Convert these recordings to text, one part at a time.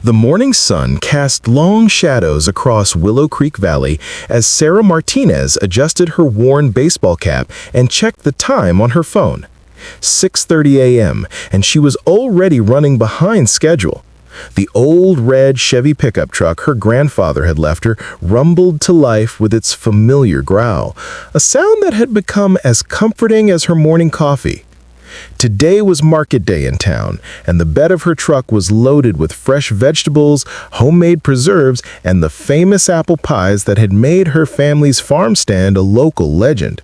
The morning sun cast long shadows across Willow Creek Valley as Sarah Martinez adjusted her worn baseball cap and checked the time on her phone. 6:30 a.m., and she was already running behind schedule. The old red Chevy pickup truck her grandfather had left her rumbled to life with its familiar growl, a sound that had become as comforting as her morning coffee. Today was market day in town, and the bed of her truck was loaded with fresh vegetables, homemade preserves, and the famous apple pies that had made her family's farm stand a local legend.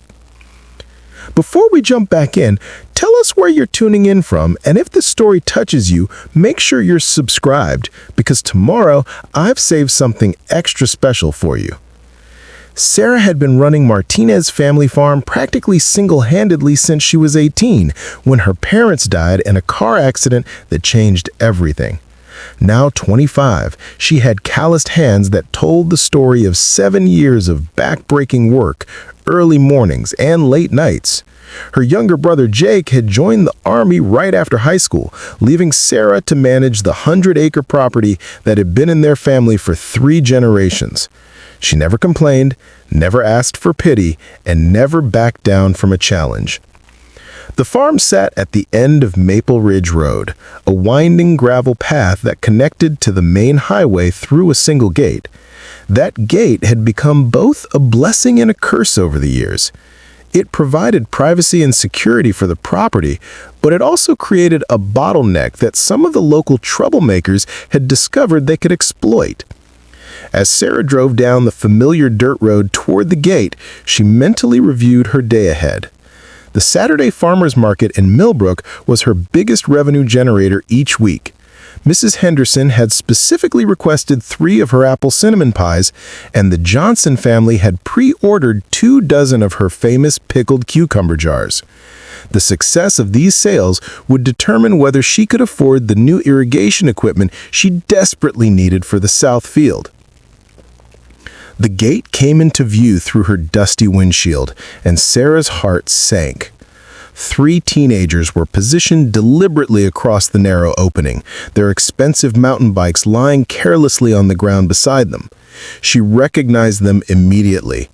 Before we jump back in, tell us where you're tuning in from, and if the story touches you, make sure you're subscribed, because tomorrow I've saved something extra special for you. Sarah had been running Martinez Family Farm practically single-handedly since she was 18, when her parents died in a car accident that changed everything. Now 25, she had calloused hands that told the story of 7 years of backbreaking work, early mornings, and late nights. Her younger brother Jake had joined the Army right after high school, leaving Sarah to manage the 100-acre property that had been in their family for 3 generations. She never complained, never asked for pity, and never backed down from a challenge. The farm sat at the end of Maple Ridge Road, a winding gravel path that connected to the main highway through a single gate. That gate had become both a blessing and a curse over the years. It provided privacy and security for the property, but it also created a bottleneck that some of the local troublemakers had discovered they could exploit. As Sarah drove down the familiar dirt road toward the gate, she mentally reviewed her day ahead. The Saturday farmers market in Millbrook was her biggest revenue generator each week. Mrs. Henderson had specifically requested 3 of her apple cinnamon pies, and the Johnson family had pre-ordered 2 dozen of her famous pickled cucumber jars. The success of these sales would determine whether she could afford the new irrigation equipment she desperately needed for the south field. The gate came into view through her dusty windshield, and Sarah's heart sank. 3 teenagers were positioned deliberately across the narrow opening, their expensive mountain bikes lying carelessly on the ground beside them. She recognized them immediately.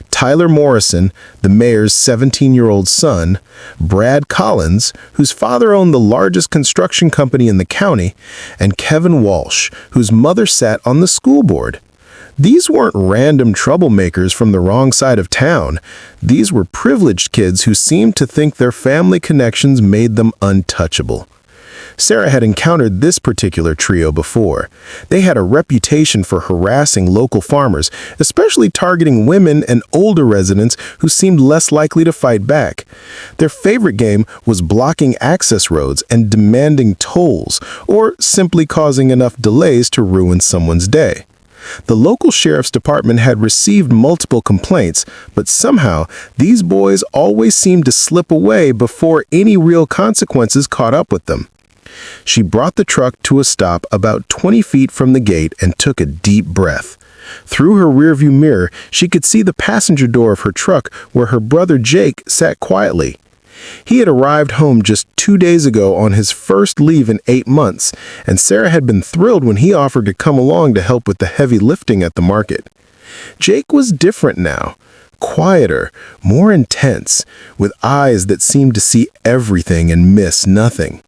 Tyler Morrison, the mayor's 17-year-old son, Brad Collins, whose father owned the largest construction company in the county, and Kevin Walsh, whose mother sat on the school board. These weren't random troublemakers from the wrong side of town. These were privileged kids who seemed to think their family connections made them untouchable. Sarah had encountered this particular trio before. They had a reputation for harassing local farmers, especially targeting women and older residents who seemed less likely to fight back. Their favorite game was blocking access roads and demanding tolls, or simply causing enough delays to ruin someone's day. The local sheriff's department had received multiple complaints, but somehow these boys always seemed to slip away before any real consequences caught up with them. She brought the truck to a stop about 20 feet from the gate and took a deep breath. Through her rearview mirror, she could see the passenger door of her truck where her brother Jake sat quietly. He had arrived home just 2 days ago on his first leave in 8 months, and Sarah had been thrilled when he offered to come along to help with the heavy lifting at the market. Jake was different now, quieter, more intense, with eyes that seemed to see everything and miss nothing.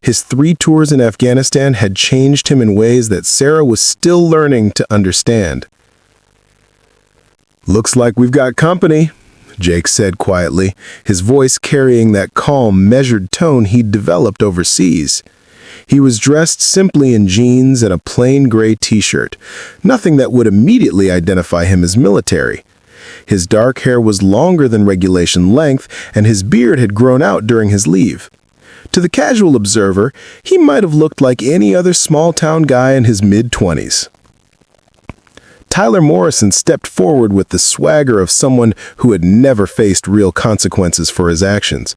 His 3 tours in Afghanistan had changed him in ways that Sarah was still learning to understand. "Looks like we've got company," Jake said quietly, his voice carrying that calm, measured tone he'd developed overseas. He was dressed simply in jeans and a plain gray t-shirt, nothing that would immediately identify him as military. His dark hair was longer than regulation length, and his beard had grown out during his leave. To the casual observer, he might have looked like any other small-town guy in his mid-20s. Tyler Morrison stepped forward with the swagger of someone who had never faced real consequences for his actions.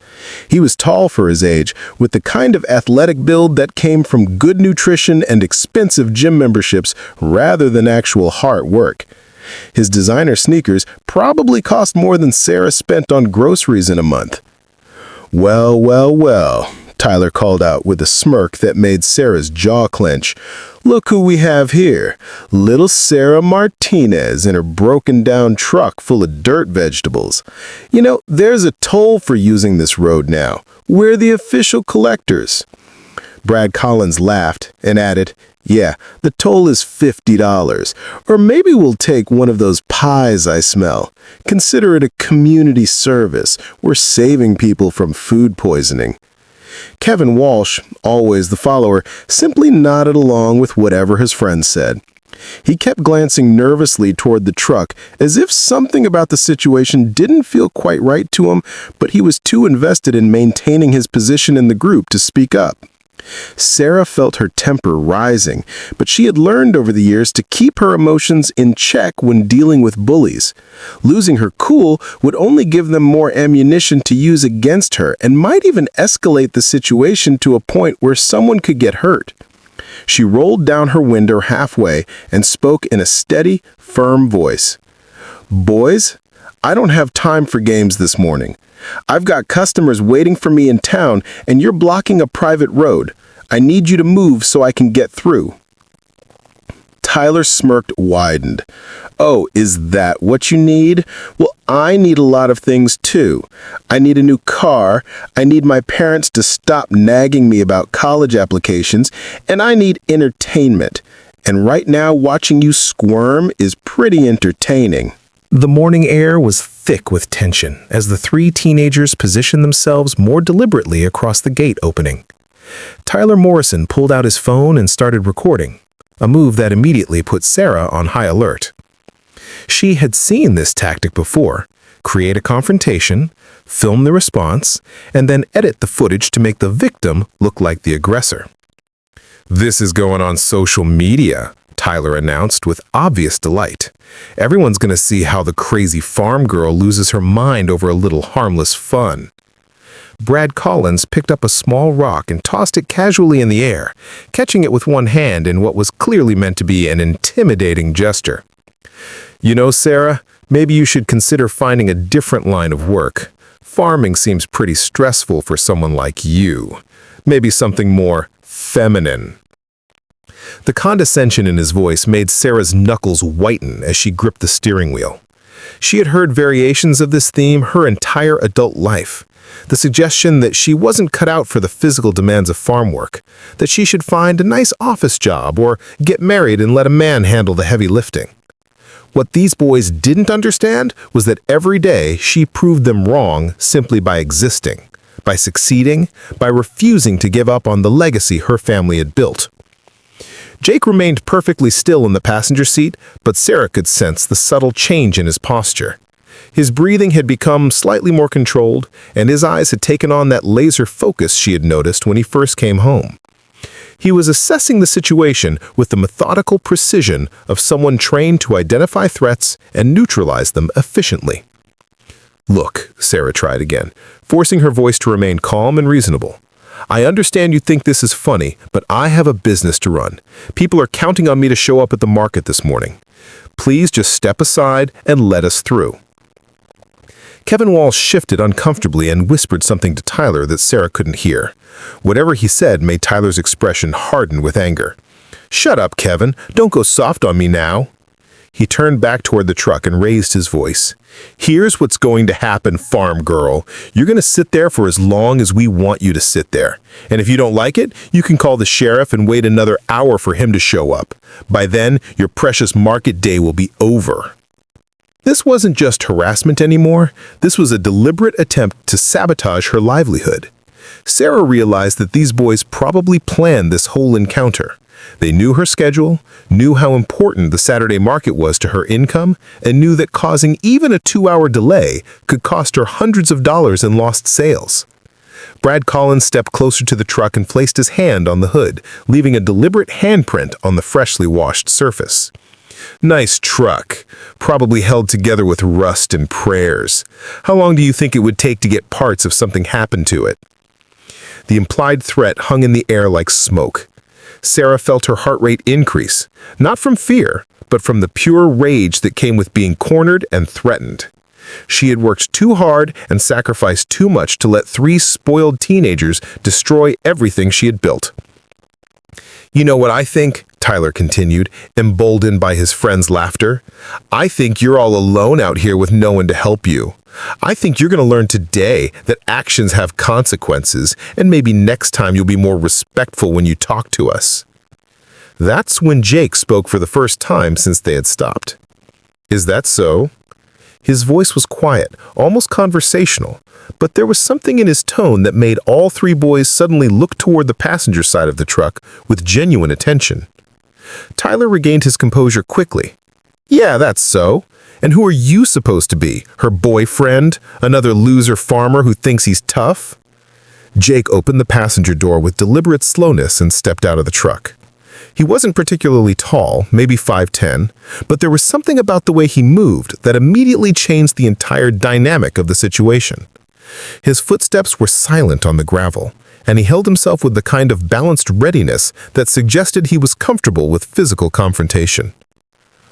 He was tall for his age, with the kind of athletic build that came from good nutrition and expensive gym memberships rather than actual hard work. His designer sneakers probably cost more than Sarah spent on groceries in a month. Well, Tyler called out with a smirk that made Sarah's jaw clench. "Look who we have here. Little Sarah Martinez in her broken-down truck full of dirt vegetables. You know, there's a toll for using this road now. We're the official collectors." Brad Collins laughed and added, "Yeah, the toll is $50. Or maybe we'll take one of those pies I smell. Consider it a community service. We're saving people from food poisoning." Kevin Walsh, always the follower, simply nodded along with whatever his friend said. He kept glancing nervously toward the truck, as if something about the situation didn't feel quite right to him, but he was too invested in maintaining his position in the group to speak up. Sarah felt her temper rising, but she had learned over the years to keep her emotions in check when dealing with bullies. Losing her cool would only give them more ammunition to use against her and might even escalate the situation to a point where someone could get hurt. She rolled down her window halfway and spoke in a steady, firm voice. "Boys, I don't have time for games this morning. I've got customers waiting for me in town, and you're blocking a private road. I need you to move so I can get through." Tyler smirked widened. "Oh, is that what you need? Well, I need a lot of things too. I need a new car, I need my parents to stop nagging me about college applications, and I need entertainment. And right now, watching you squirm is pretty entertaining." The morning air was thick with tension as the three teenagers positioned themselves more deliberately across the gate opening. Tyler Morrison pulled out his phone and started recording, a move that immediately put Sarah on high alert. She had seen this tactic before: create a confrontation, film the response, and then edit the footage to make the victim look like the aggressor. "This is going on social media," Tyler announced with obvious delight. "Everyone's going to see how the crazy farm girl loses her mind over a little harmless fun." Brad Collins picked up a small rock and tossed it casually in the air, catching it with one hand in what was clearly meant to be an intimidating gesture. "You know, Sarah, maybe you should consider finding a different line of work. Farming seems pretty stressful for someone like you. Maybe something more feminine." The condescension in his voice made Sarah's knuckles whiten as she gripped the steering wheel. She had heard variations of this theme her entire adult life. The suggestion that she wasn't cut out for the physical demands of farm work, that she should find a nice office job or get married and let a man handle the heavy lifting. What these boys didn't understand was that every day she proved them wrong simply by existing, by succeeding, by refusing to give up on the legacy her family had built. Jake remained perfectly still in the passenger seat, but Sarah could sense the subtle change in his posture. His breathing had become slightly more controlled, and his eyes had taken on that laser focus she had noticed when he first came home. He was assessing the situation with the methodical precision of someone trained to identify threats and neutralize them efficiently. "Look," Sarah tried again, forcing her voice to remain calm and reasonable. "I understand you think this is funny, but I have a business to run. People are counting on me to show up at the market this morning. Please just step aside and let us through." Kevin Walsh shifted uncomfortably and whispered something to Tyler that Sarah couldn't hear. Whatever he said made Tyler's expression harden with anger. "Shut up, Kevin. Don't go soft on me now." He turned back toward the truck and raised his voice. "Here's what's going to happen, farm girl. You're going to sit there for as long as we want you to sit there. And if you don't like it, you can call the sheriff and wait another hour for him to show up. By then, your precious market day will be over." This wasn't just harassment anymore. This was a deliberate attempt to sabotage her livelihood. Sarah realized that these boys probably planned this whole encounter. They knew her schedule, knew how important the Saturday market was to her income, and knew that causing even a 2-hour delay could cost her hundreds of dollars in lost sales. Brad Collins stepped closer to the truck and placed his hand on the hood, leaving a deliberate handprint on the freshly washed surface. "Nice truck. Probably held together with rust and prayers. How long do you think it would take to get parts if something happened to it?" The implied threat hung in the air like smoke. Sarah felt her heart rate increase, not from fear, but from the pure rage that came with being cornered and threatened. She had worked too hard and sacrificed too much to let 3 spoiled teenagers destroy everything she had built. "You know what I think?" Tyler continued, emboldened by his friend's laughter. "I think you're all alone out here with no one to help you. I think you're going to learn today that actions have consequences, and maybe next time you'll be more respectful when you talk to us." That's when Jake spoke for the first time since they had stopped. "Is that so?" His voice was quiet, almost conversational, but there was something in his tone that made all 3 boys suddenly look toward the passenger side of the truck with genuine attention. Tyler regained his composure quickly. "Yeah, that's so. And who are you supposed to be? Her boyfriend? Another loser farmer who thinks he's tough?" Jake opened the passenger door with deliberate slowness and stepped out of the truck. He wasn't particularly tall, maybe 5'10", but there was something about the way he moved that immediately changed the entire dynamic of the situation. His footsteps were silent on the gravel, and he held himself with the kind of balanced readiness that suggested he was comfortable with physical confrontation.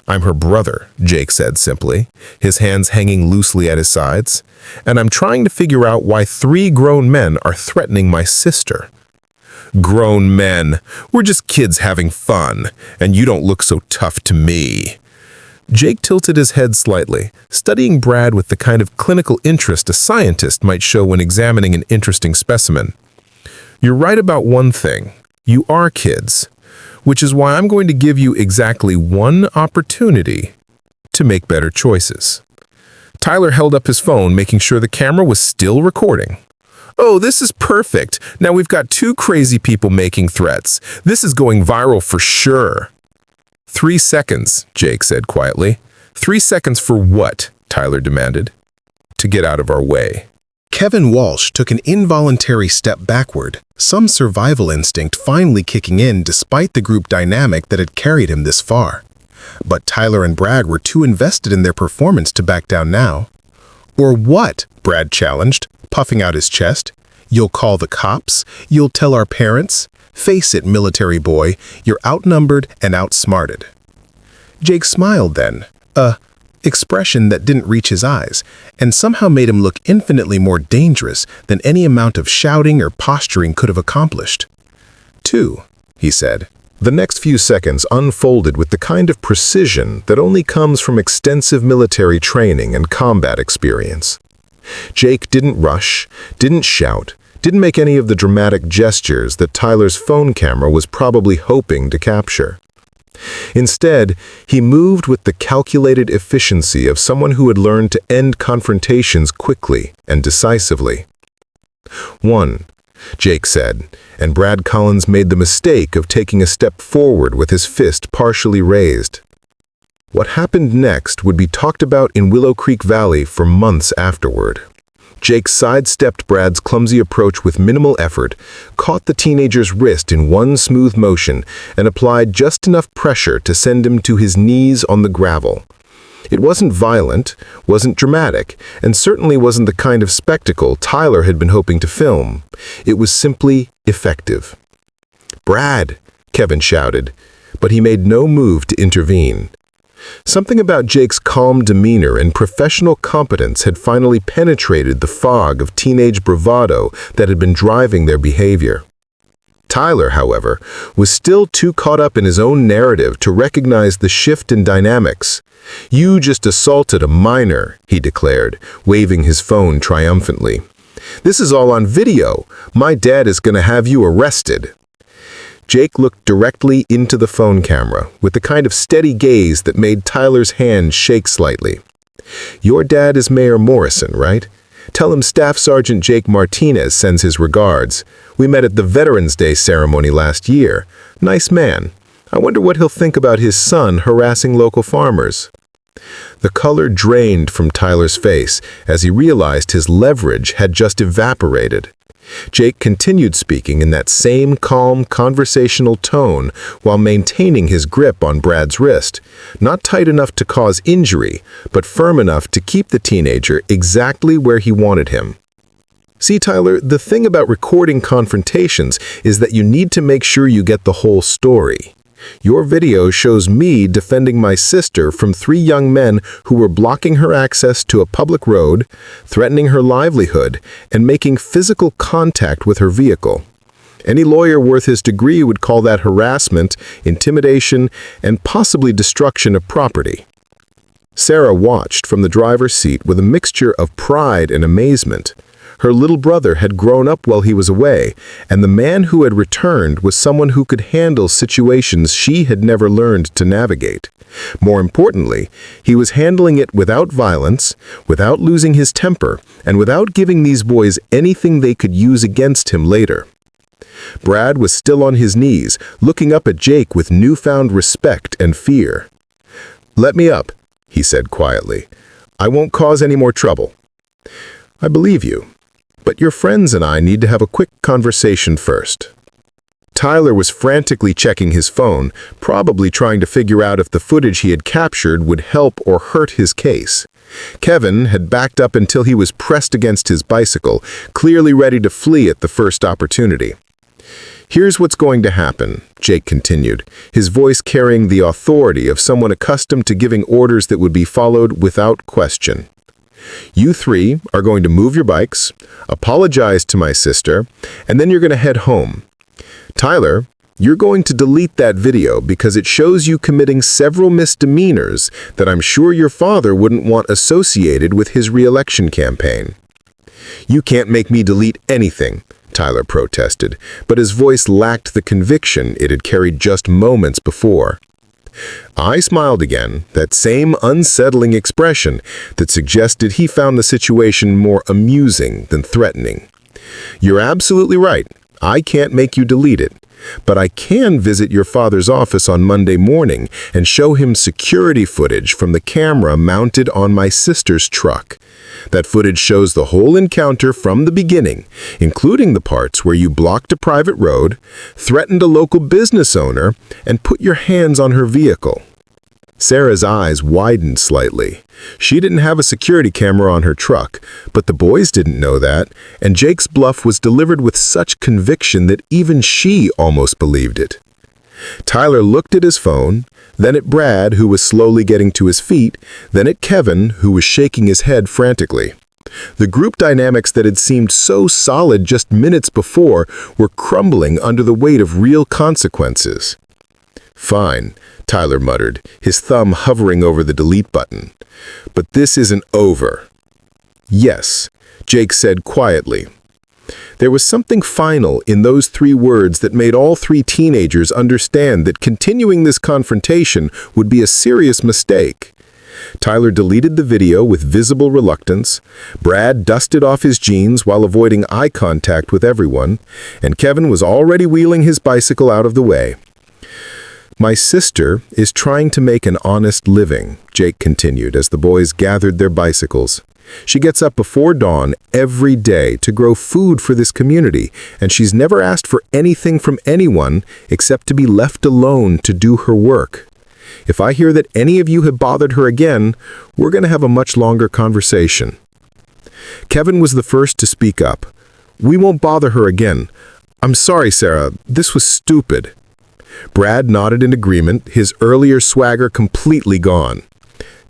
"I'm her brother," Jake said simply, his hands hanging loosely at his sides, "and I'm trying to figure out why 3 grown men are threatening my sister." "Grown men. We're just kids having fun, and you don't look so tough to me." Jake tilted his head slightly, studying Brad with the kind of clinical interest a scientist might show when examining an interesting specimen. "You're right about one thing. You are kids, which is why I'm going to give you exactly 1 opportunity to make better choices." Tyler held up his phone, making sure the camera was still recording. "Oh, this is perfect. Now we've got 2 crazy people making threats. This is going viral for sure." 3 seconds, Jake said quietly. 3 seconds for what? Tyler demanded. "To get out of our way." Kevin Walsh took an involuntary step backward, some survival instinct finally kicking in despite the group dynamic that had carried him this far. But Tyler and Brad were too invested in their performance to back down now. "Or what?" Brad challenged, puffing out his chest. "You'll call the cops? You'll tell our parents? Face it, military boy, you're outnumbered and outsmarted." Jake smiled then, expression that didn't reach his eyes, and somehow made him look infinitely more dangerous than any amount of shouting or posturing could have accomplished. "2," he said. The next few seconds unfolded with the kind of precision that only comes from extensive military training and combat experience. Jake didn't rush, didn't shout, didn't make any of the dramatic gestures that Tyler's phone camera was probably hoping to capture. Instead, he moved with the calculated efficiency of someone who had learned to end confrontations quickly and decisively. "1," Jake said, and Brad Collins made the mistake of taking a step forward with his fist partially raised. What happened next would be talked about in Willow Creek Valley for months afterward. Jake sidestepped Brad's clumsy approach with minimal effort, caught the teenager's wrist in one smooth motion, and applied just enough pressure to send him to his knees on the gravel. It wasn't violent, wasn't dramatic, and certainly wasn't the kind of spectacle Tyler had been hoping to film. It was simply effective. "Brad!" Kevin shouted, but he made no move to intervene. Something about Jake's calm demeanor and professional competence had finally penetrated the fog of teenage bravado that had been driving their behavior. Tyler, however, was still too caught up in his own narrative to recognize the shift in dynamics. "You just assaulted a minor," he declared, waving his phone triumphantly. "This is all on video. My dad is going to have you arrested." Jake looked directly into the phone camera with the kind of steady gaze that made Tyler's hand shake slightly. "Your dad is Mayor Morrison, right? Tell him Staff Sergeant Jake Martinez sends his regards. We met at the Veterans Day ceremony last year. Nice man. I wonder what he'll think about his son harassing local farmers." The color drained from Tyler's face as he realized his leverage had just evaporated. Jake continued speaking in that same calm, conversational tone while maintaining his grip on Brad's wrist, not tight enough to cause injury, but firm enough to keep the teenager exactly where he wanted him. "See, Tyler, the thing about recording confrontations is that you need to make sure you get the whole story. Your video shows me defending my sister from 3 young men who were blocking her access to a public road, threatening her livelihood, and making physical contact with her vehicle. Any lawyer worth his degree would call that harassment, intimidation, and possibly destruction of property. Sarah watched from the driver's seat with a mixture of pride and amazement. Her little brother had grown up while he was away, and the man who had returned was someone who could handle situations she had never learned to navigate. More importantly, he was handling it without violence, without losing his temper, and without giving these boys anything they could use against him later. Brad was still on his knees, looking up at Jake with newfound respect and fear. "Let me up," he said quietly. "I won't cause any more trouble." "I believe you, but your friends and I need to have a quick conversation first." Tyler was frantically checking his phone, probably trying to figure out if the footage he had captured would help or hurt his case. Kevin had backed up until he was pressed against his bicycle, clearly ready to flee at the first opportunity. "Here's what's going to happen," Jake continued, his voice carrying the authority of someone accustomed to giving orders that would be followed without question. "You 3 are going to move your bikes, apologize to my sister, and then you're going to head home. Tyler, you're going to delete that video because it shows you committing several misdemeanors that I'm sure your father wouldn't want associated with his re-election campaign." "You can't make me delete anything," Tyler protested, but his voice lacked the conviction it had carried just moments before. I smiled again, that same unsettling expression that suggested he found the situation more amusing than threatening. "You're absolutely right. I can't make you delete it, but I can visit your father's office on Monday morning and show him security footage from the camera mounted on my sister's truck. That footage shows the whole encounter from the beginning, including the parts where you blocked a private road, threatened a local business owner, and put your hands on her vehicle." Sarah's eyes widened slightly. She didn't have a security camera on her truck, but the boys didn't know that, and Jake's bluff was delivered with such conviction that even she almost believed it. Tyler looked at his phone, then at Brad, who was slowly getting to his feet, then at Kevin, who was shaking his head frantically. The group dynamics that had seemed so solid just minutes before were crumbling under the weight of real consequences. "Fine," Tyler muttered, his thumb hovering over the delete button. "But this isn't over." "Yes," Jake said quietly. There was something final in those 3 words that made all 3 teenagers understand that continuing this confrontation would be a serious mistake. Tyler deleted the video with visible reluctance, Brad dusted off his jeans while avoiding eye contact with everyone, and Kevin was already wheeling his bicycle out of the way. "My sister is trying to make an honest living," Jake continued as the boys gathered their bicycles. "She gets up before dawn every day to grow food for this community, and she's never asked for anything from anyone except to be left alone to do her work. If I hear that any of you have bothered her again, we're going to have a much longer conversation." Kevin was the first to speak up. "We won't bother her again. I'm sorry, Sarah. This was stupid." Brad nodded in agreement, his earlier swagger completely gone.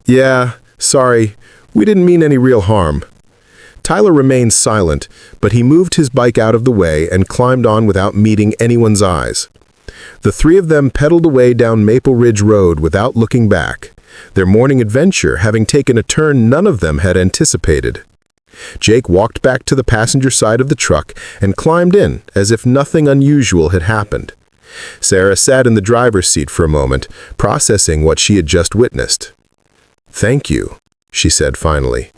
"Yeah, sorry. We didn't mean any real harm." Tyler remained silent, but he moved his bike out of the way and climbed on without meeting anyone's eyes. The 3 of them pedaled away down Maple Ridge Road without looking back, their morning adventure having taken a turn none of them had anticipated. Jake walked back to the passenger side of the truck and climbed in as if nothing unusual had happened. Sarah sat in the driver's seat for a moment, processing what she had just witnessed. "Thank you," she said finally.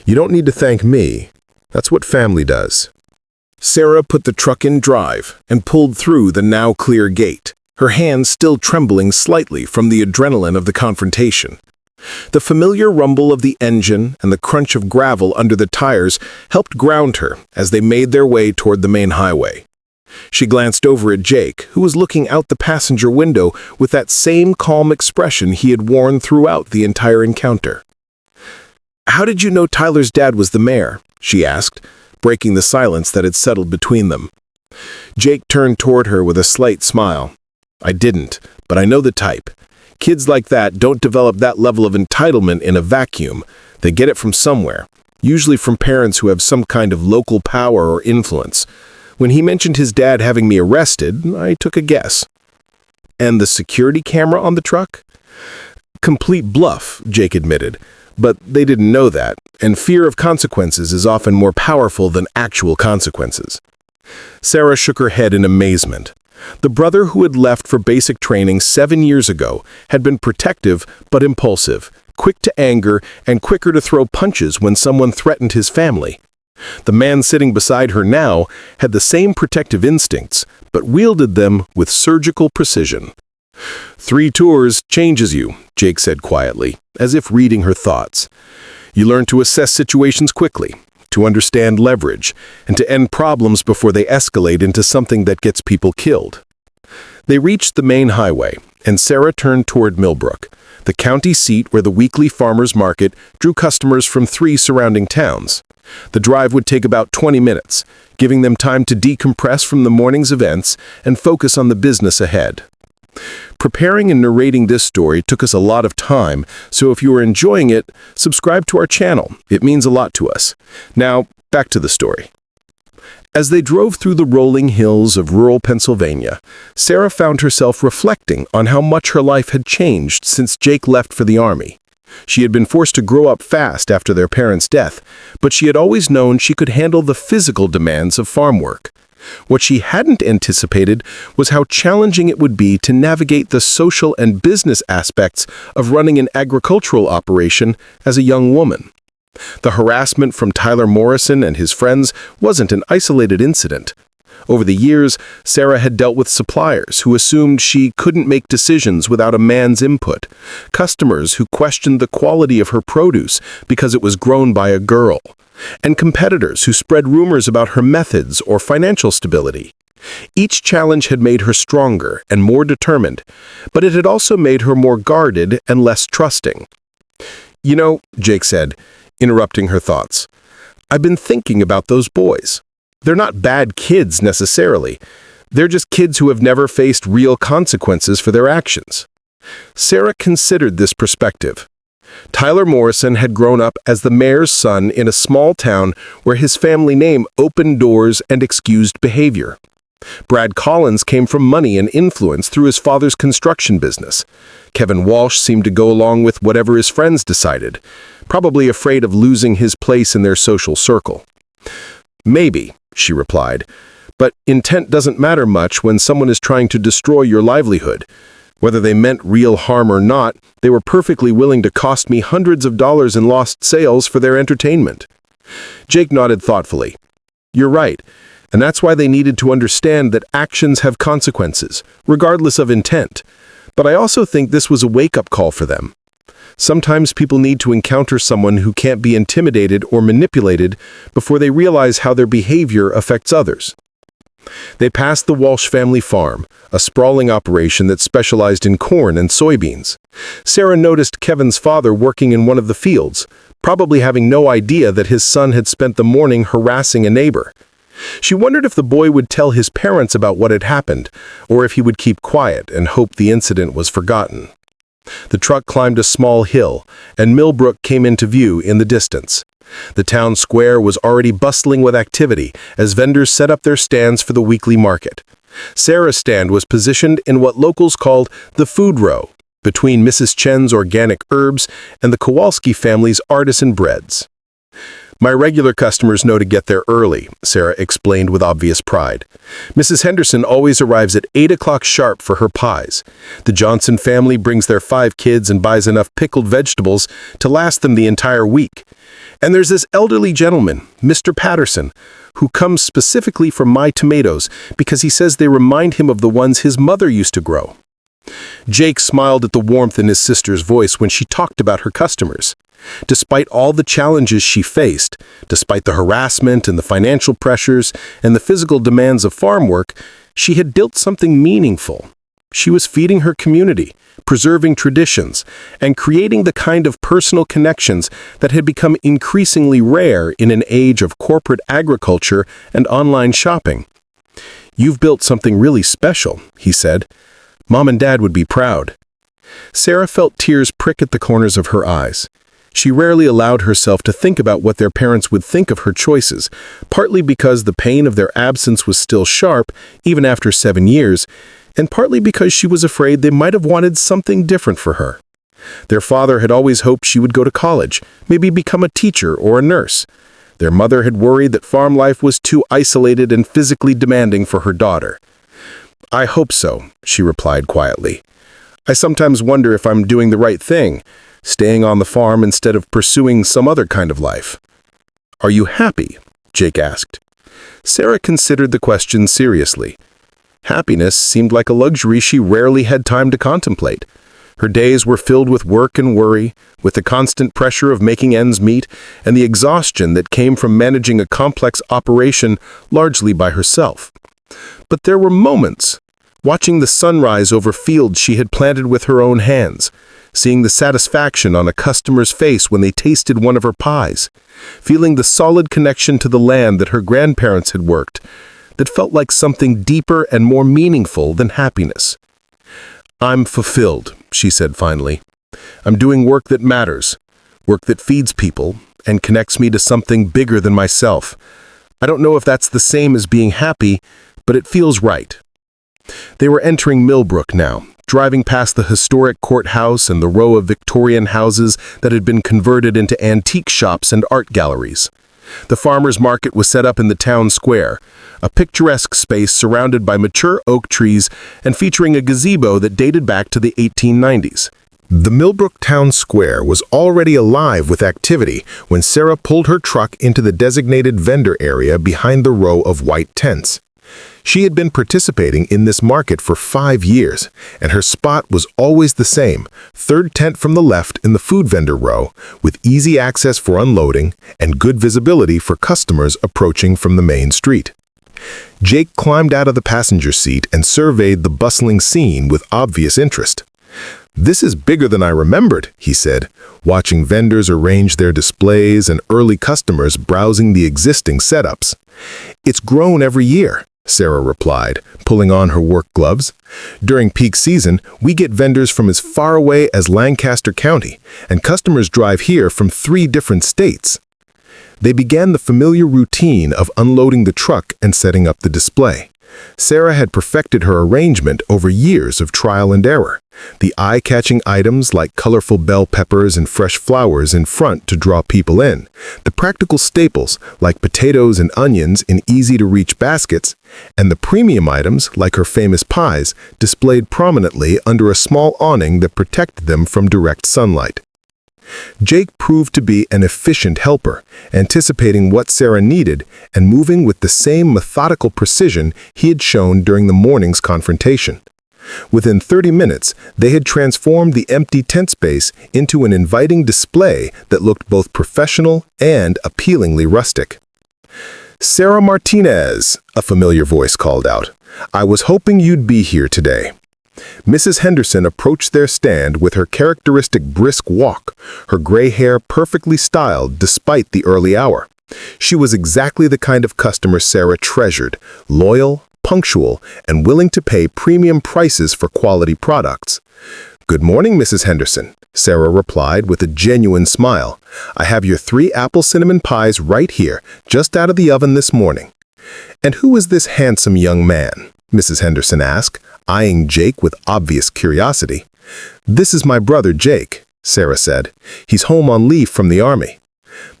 "You don't need to thank me. That's what family does." Sarah put the truck in drive and pulled through the now clear gate, her hands still trembling slightly from the adrenaline of the confrontation. The familiar rumble of the engine and the crunch of gravel under the tires helped ground her as they made their way toward the main highway. She glanced over at Jake, who was looking out the passenger window with that same calm expression he had worn throughout the entire encounter. "How did you know Tyler's dad was the mayor?" she asked, breaking the silence that had settled between them. Jake turned toward her with a slight smile. "I didn't, but I know the type. Kids like that don't develop that level of entitlement in a vacuum. They get it from somewhere, usually from parents who have some kind of local power or influence. When he mentioned his dad having me arrested, I took a guess. And the security camera on the truck? Complete bluff, Jake admitted. But they didn't know that, and fear of consequences is often more powerful than actual consequences. Sarah shook her head in amazement. The brother who had left for basic training 7 years ago had been protective but impulsive, quick to anger, and quicker to throw punches when someone threatened his family. The man sitting beside her now had the same protective instincts, but wielded them with surgical precision. 3 tours changes you, Jake said quietly, as if reading her thoughts. You learn to assess situations quickly, to understand leverage, and to end problems before they escalate into something that gets people killed. They reached the main highway, and Sarah turned toward Millbrook, the county seat where the weekly farmers market drew customers from 3 surrounding towns. The drive would take about 20 minutes, giving them time to decompress from the morning's events and focus on the business ahead. Preparing and narrating this story took us a lot of time, so if you are enjoying it, subscribe to our channel. It means a lot to us. Now, back to the story. As they drove through the rolling hills of rural Pennsylvania, Sarah found herself reflecting on how much her life had changed since Jake left for the Army. She had been forced to grow up fast after their parents' death, but she had always known she could handle the physical demands of farm work. What she hadn't anticipated was how challenging it would be to navigate the social and business aspects of running an agricultural operation as a young woman. The harassment from Tyler Morrison and his friends wasn't an isolated incident. Over the years, Sarah had dealt with suppliers who assumed she couldn't make decisions without a man's input, customers who questioned the quality of her produce because it was grown by a girl, and competitors who spread rumors about her methods or financial stability. Each challenge had made her stronger and more determined, but it had also made her more guarded and less trusting. "You know," Jake said, interrupting her thoughts, "I've been thinking about those boys. They're not bad kids necessarily. They're just kids who have never faced real consequences for their actions." Sarah considered this perspective. Tyler Morrison had grown up as the mayor's son in a small town where his family name opened doors and excused behavior. Brad Collins came from money and influence through his father's construction business. Kevin Walsh seemed to go along with whatever his friends decided, probably afraid of losing his place in their social circle. "Maybe," she replied, "but intent doesn't matter much when someone is trying to destroy your livelihood. Whether they meant real harm or not, they were perfectly willing to cost me hundreds of dollars in lost sales for their entertainment." Jake nodded thoughtfully. "You're right, and that's why they needed to understand that actions have consequences, regardless of intent. But I also think this was a wake-up call for them. Sometimes people need to encounter someone who can't be intimidated or manipulated before they realize how their behavior affects others." They passed the Walsh Family Farm, a sprawling operation that specialized in corn and soybeans. Sarah noticed Kevin's father working in one of the fields, probably having no idea that his son had spent the morning harassing a neighbor. She wondered if the boy would tell his parents about what had happened, or if he would keep quiet and hope the incident was forgotten. The truck climbed a small hill, and Millbrook came into view in the distance. The town square was already bustling with activity as vendors set up their stands for the weekly market. Sarah's stand was positioned in what locals called the food row, between Mrs. Chen's organic herbs and the Kowalski family's artisan breads. "My regular customers know to get there early," Sarah explained with obvious pride. "Mrs. Henderson always arrives at 8 o'clock sharp for her pies. The Johnson family brings their 5 kids and buys enough pickled vegetables to last them the entire week. And there's this elderly gentleman, Mr. Patterson, who comes specifically for my tomatoes because he says they remind him of the ones his mother used to grow." Jake smiled at the warmth in his sister's voice when she talked about her customers. Despite all the challenges she faced, despite the harassment and the financial pressures and the physical demands of farm work, she had built something meaningful. She was feeding her community, preserving traditions, and creating the kind of personal connections that had become increasingly rare in an age of corporate agriculture and online shopping. "You've built something really special," he said. Mom and Dad would be proud. Sarah felt tears prick at the corners of her eyes. She rarely allowed herself to think about what their parents would think of her choices, partly because the pain of their absence was still sharp, even after 7 years, and partly because she was afraid they might have wanted something different for her. Their father had always hoped she would go to college, maybe become a teacher or a nurse. Their mother had worried that farm life was too isolated and physically demanding for her daughter. "I hope so," she replied quietly. "I sometimes wonder if I'm doing the right thing, staying on the farm instead of pursuing some other kind of life." "Are you happy?" Jake asked. Sarah considered the question seriously. Happiness seemed like a luxury she rarely had time to contemplate. Her days were filled with work and worry, with the constant pressure of making ends meet, and the exhaustion that came from managing a complex operation largely by herself. But there were moments, watching the sunrise over fields she had planted with her own hands, seeing the satisfaction on a customer's face when they tasted one of her pies, feeling the solid connection to the land that her grandparents had worked, that felt like something deeper and more meaningful than happiness. "I'm fulfilled," she said finally. "I'm doing work that matters, work that feeds people, and connects me to something bigger than myself. I don't know if that's the same as being happy, but it feels right." They were entering Millbrook now, driving past the historic courthouse and the row of Victorian houses that had been converted into antique shops and art galleries. The farmers' market was set up in the town square, a picturesque space surrounded by mature oak trees and featuring a gazebo that dated back to the 1890s. The Millbrook Town Square was already alive with activity when Sarah pulled her truck into the designated vendor area behind the row of white tents. She had been participating in this market for 5 years, and her spot was always the same, third tent from the left in the food vendor row, with easy access for unloading and good visibility for customers approaching from the main street. Jake climbed out of the passenger seat and surveyed the bustling scene with obvious interest. "This is bigger than I remembered," he said, watching vendors arrange their displays and early customers browsing the existing setups. "It's grown every year," Sarah replied, pulling on her work gloves. "During peak season, we get vendors from as far away as Lancaster County, and customers drive here from 3 different states." They began the familiar routine of unloading the truck and setting up the display. Sarah had perfected her arrangement over years of trial and error. The eye-catching items like colorful bell peppers and fresh flowers in front to draw people in, the practical staples like potatoes and onions in easy-to-reach baskets, and the premium items like her famous pies displayed prominently under a small awning that protected them from direct sunlight. Jake proved to be an efficient helper, anticipating what Sarah needed and moving with the same methodical precision he had shown during the morning's confrontation. Within 30 minutes, they had transformed the empty tent space into an inviting display that looked both professional and appealingly rustic. "Sarah Martinez," a familiar voice called out. "I was hoping you'd be here today." Mrs. Henderson approached their stand with her characteristic brisk walk, her gray hair perfectly styled despite the early hour. She was exactly the kind of customer Sarah treasured, loyal, punctual, and willing to pay premium prices for quality products. "Good morning, Mrs. Henderson," Sarah replied with a genuine smile. "I have your 3 apple cinnamon pies right here, just out of the oven this morning." "And who is this handsome young man?" Mrs. Henderson asked, eyeing Jake with obvious curiosity. "This is my brother Jake," Sarah said. "He's home on leave from the army."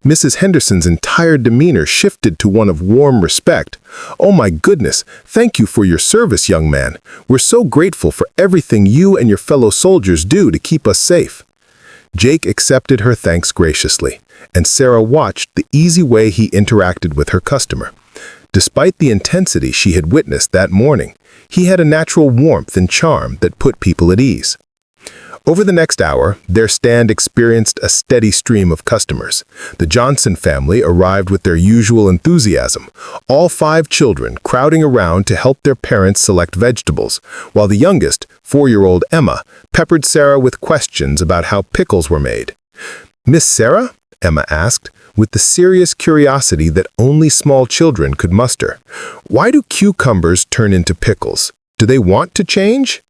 Mrs. Henderson's entire demeanor shifted to one of warm respect. "Oh my goodness, thank you for your service, young man. We're so grateful for everything you and your fellow soldiers do to keep us safe." Jake accepted her thanks graciously, and Sarah watched the easy way he interacted with her customer. Despite the intensity she had witnessed that morning, he had a natural warmth and charm that put people at ease. Over the next hour, their stand experienced a steady stream of customers. The Johnson family arrived with their usual enthusiasm, all 5 children crowding around to help their parents select vegetables, while the youngest, 4-year-old Emma, peppered Sarah with questions about how pickles were made. "Miss Sarah?" Emma asked, with the serious curiosity that only small children could muster. "Why do cucumbers turn into pickles? Do they want to change?"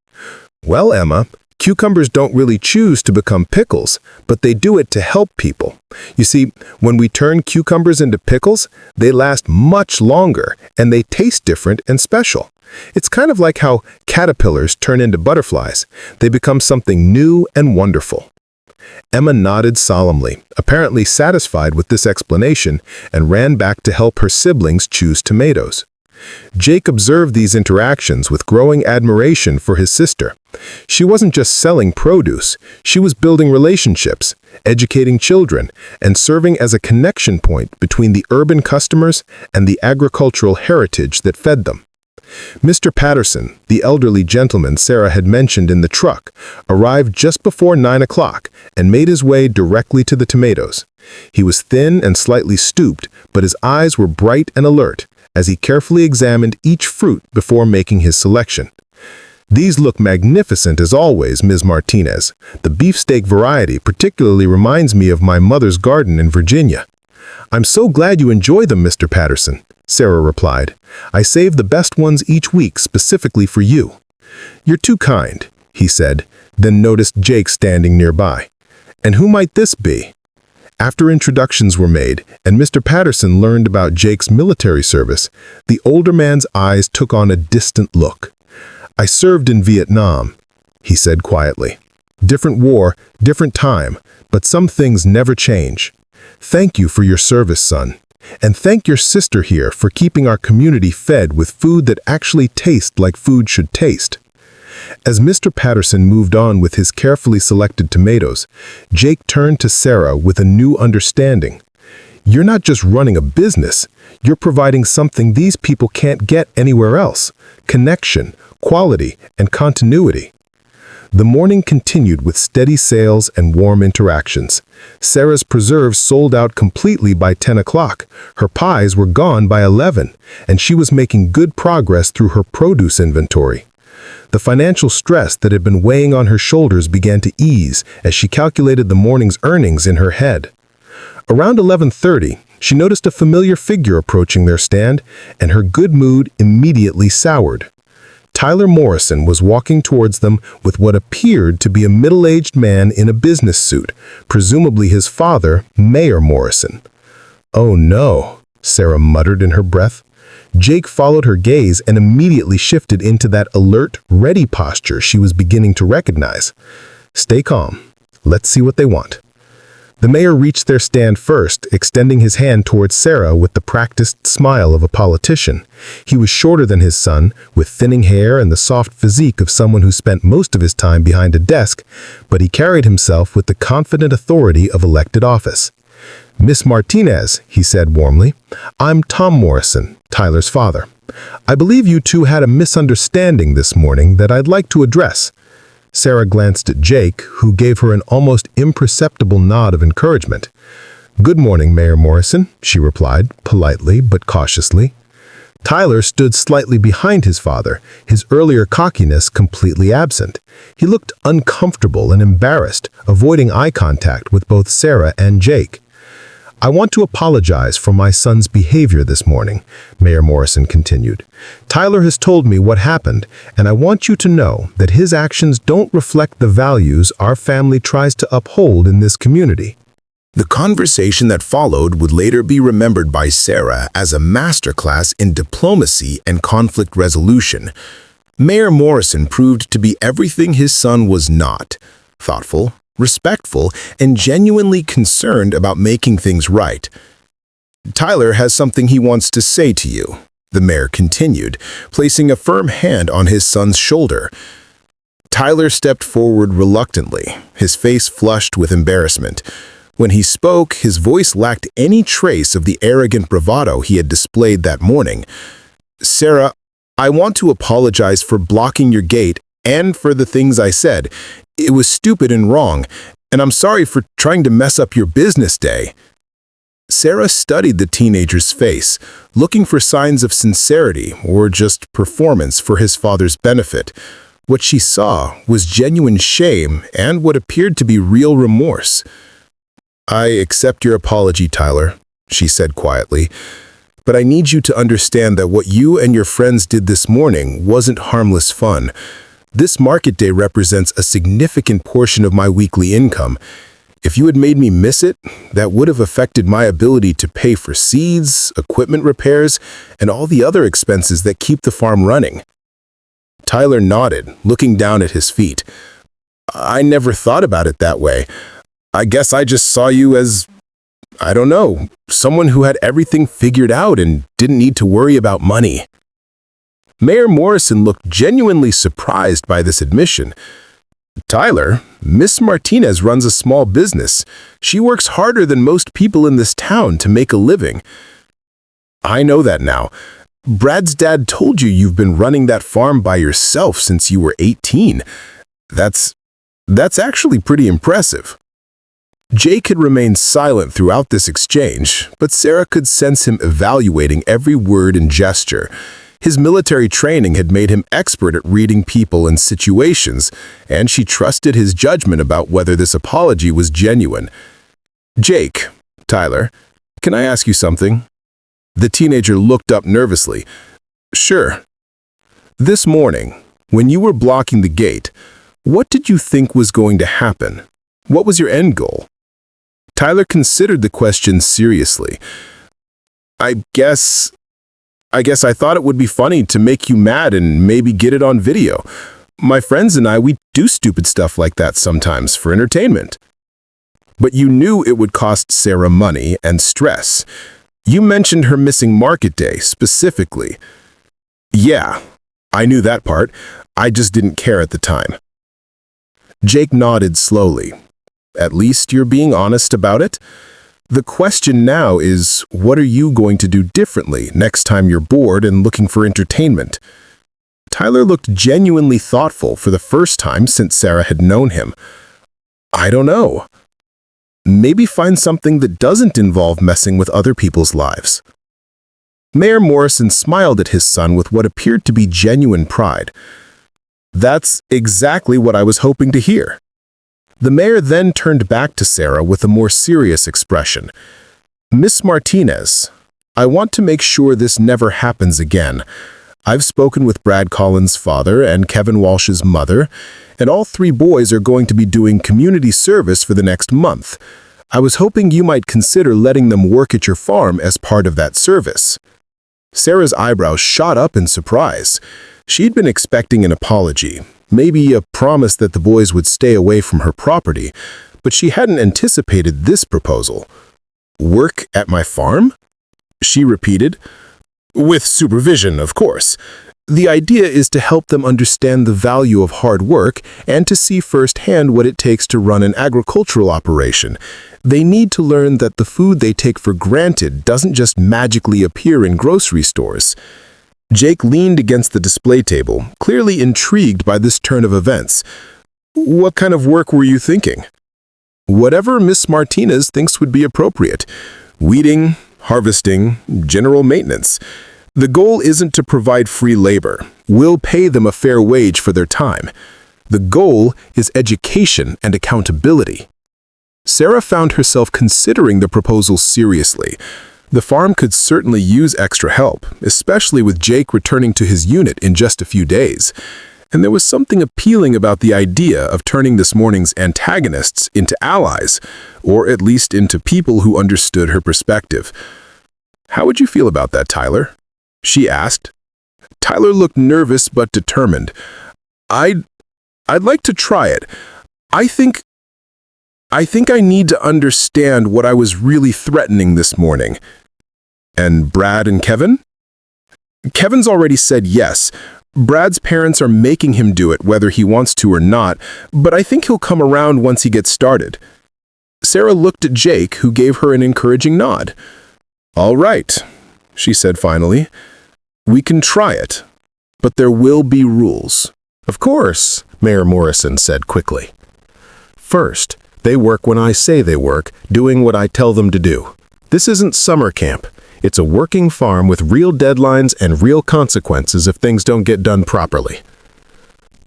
Well, Emma, cucumbers don't really choose to become pickles, but they do it to help people. You see, when we turn cucumbers into pickles, they last much longer and they taste different and special. It's kind of like how caterpillars turn into butterflies. They become something new and wonderful. Emma nodded solemnly, apparently satisfied with this explanation, and ran back to help her siblings choose tomatoes. Jake observed these interactions with growing admiration for his sister. She wasn't just selling produce, she was building relationships, educating children, and serving as a connection point between the urban customers and the agricultural heritage that fed them. Mr. Patterson, the elderly gentleman Sarah had mentioned in the truck, arrived just before 9 o'clock and made his way directly to the tomatoes. He was thin and slightly stooped, but his eyes were bright and alert as he carefully examined each fruit before making his selection. "These look magnificent as always, Ms. Martinez. The beefsteak variety particularly reminds me of my mother's garden in Virginia." "I'm so glad you enjoy them, Mr. Patterson," Sarah replied. "I save the best ones each week specifically for you." "You're too kind," he said, then noticed Jake standing nearby. "And who might this be?" After introductions were made and Mr. Patterson learned about Jake's military service, the older man's eyes took on a distant look. "I served in Vietnam," he said quietly. "Different war, different time, but some things never change. Thank you for your service, son. And thank your sister here for keeping our community fed with food that actually tastes like food should taste." As Mr. Patterson moved on with his carefully selected tomatoes, Jake turned to Sarah with a new understanding. "You're not just running a business, you're providing something these people can't get anywhere else: connection, quality, and continuity." The morning continued with steady sales and warm interactions. Sarah's preserves sold out completely by 10 o'clock, her pies were gone by 11, and she was making good progress through her produce inventory. The financial stress that had been weighing on her shoulders began to ease as she calculated the morning's earnings in her head. Around 11:30, she noticed a familiar figure approaching their stand, and her good mood immediately soured. Tyler Morrison was walking towards them with what appeared to be a middle-aged man in a business suit, presumably his father, Mayor Morrison. "Oh no," Sarah muttered in her breath. Jake followed her gaze and immediately shifted into that alert, ready posture she was beginning to recognize. "Stay calm. Let's see what they want." The mayor reached their stand first, extending his hand towards Sarah with the practiced smile of a politician. He was shorter than his son, with thinning hair and the soft physique of someone who spent most of his time behind a desk, but he carried himself with the confident authority of elected office. "Miss Martinez," he said warmly, "I'm Tom Morrison, Tyler's father. I believe you two had a misunderstanding this morning that I'd like to address." Sarah glanced at Jake, who gave her an almost imperceptible nod of encouragement. "Good morning, Mayor Morrison," she replied, politely but cautiously. Tyler stood slightly behind his father, his earlier cockiness completely absent. He looked uncomfortable and embarrassed, avoiding eye contact with both Sarah and Jake. "I want to apologize for my son's behavior this morning," Mayor Morrison continued. "Tyler has told me what happened, and I want you to know that his actions don't reflect the values our family tries to uphold in this community." The conversation that followed would later be remembered by Sarah as a masterclass in diplomacy and conflict resolution. Mayor Morrison proved to be everything his son was not: thoughtful, respectful, and genuinely concerned about making things right. "Tyler has something he wants to say to you," the mayor continued, placing a firm hand on his son's shoulder. Tyler stepped forward reluctantly, his face flushed with embarrassment. When he spoke, his voice lacked any trace of the arrogant bravado he had displayed that morning. "Sarah, I want to apologize for blocking your gate and for the things I said. It was stupid and wrong, and I'm sorry for trying to mess up your business day." Sarah studied the teenager's face, looking for signs of sincerity or just performance for his father's benefit. What she saw was genuine shame and what appeared to be real remorse. "I accept your apology, Tyler," she said quietly, "but I need you to understand that what you and your friends did this morning wasn't harmless fun. This market day represents a significant portion of my weekly income. If you had made me miss it, that would have affected my ability to pay for seeds, equipment repairs, and all the other expenses that keep the farm running. Tyler nodded, looking down at his feet. I never thought about it that way. I guess I just saw you as, I don't know, someone who had everything figured out and didn't need to worry about money. Mayor Morrison looked genuinely surprised by this admission. Tyler, Miss Martinez runs a small business. She works harder than most people in this town to make a living. I know that now. Brad's dad told you you've been running that farm by yourself since you were 18. That's actually pretty impressive. Jake had remained silent throughout this exchange, but Sarah could sense him evaluating every word and gesture. His military training had made him expert at reading people and situations, and she trusted his judgment about whether this apology was genuine. Jake, Tyler, can I ask you something? The teenager looked up nervously. Sure. This morning, when you were blocking the gate, what did you think was going to happen? What was your end goal? Tyler considered the question seriously. I guess I thought it would be funny to make you mad and maybe get it on video. My friends and I, we do stupid stuff like that sometimes for entertainment. But you knew it would cost Sarah money and stress. You mentioned her missing market day specifically. Yeah, I knew that part. I just didn't care at the time. Jake nodded slowly. At least you're being honest about it. The question now is, what are you going to do differently next time you're bored and looking for entertainment? Tyler looked genuinely thoughtful for the first time since Sarah had known him. I don't know. Maybe find something that doesn't involve messing with other people's lives. Mayor Morrison smiled at his son with what appeared to be genuine pride. That's exactly what I was hoping to hear. The mayor then turned back to Sarah with a more serious expression. Miss Martinez, I want to make sure this never happens again. I've spoken with Brad Collins' father and Kevin Walsh's mother, and all three boys are going to be doing community service for the next month. I was hoping you might consider letting them work at your farm as part of that service. Sarah's eyebrows shot up in surprise. She'd been expecting an apology, maybe a promise that the boys would stay away from her property, but she hadn't anticipated this proposal. Work at my farm? She repeated. With supervision, of course. The idea is to help them understand the value of hard work and to see firsthand what it takes to run an agricultural operation. They need to learn that the food they take for granted doesn't just magically appear in grocery stores. Jake leaned against the display table, clearly intrigued by this turn of events. What kind of work were you thinking? Whatever Miss Martinez thinks would be appropriate. Weeding, harvesting, general maintenance. The goal isn't to provide free labor. We'll pay them a fair wage for their time. The goal is education and accountability. Sarah found herself considering the proposal seriously. The farm could certainly use extra help, especially with Jake returning to his unit in just a few days. And there was something appealing about the idea of turning this morning's antagonists into allies, or at least into people who understood her perspective. How would you feel about that, Tyler? She asked. Tyler looked nervous but determined. I'd like to try it. I think I need to understand what I was really threatening this morning. And Brad and Kevin? Kevin's already said yes. Brad's parents are making him do it whether he wants to or not, but I think he'll come around once he gets started. Sarah looked at Jake, who gave her an encouraging nod. All right, she said finally. We can try it, but there will be rules. Of course, Mayor Morrison said quickly. First, they work when I say they work, doing what I tell them to do. This isn't summer camp. It's a working farm with real deadlines and real consequences if things don't get done properly.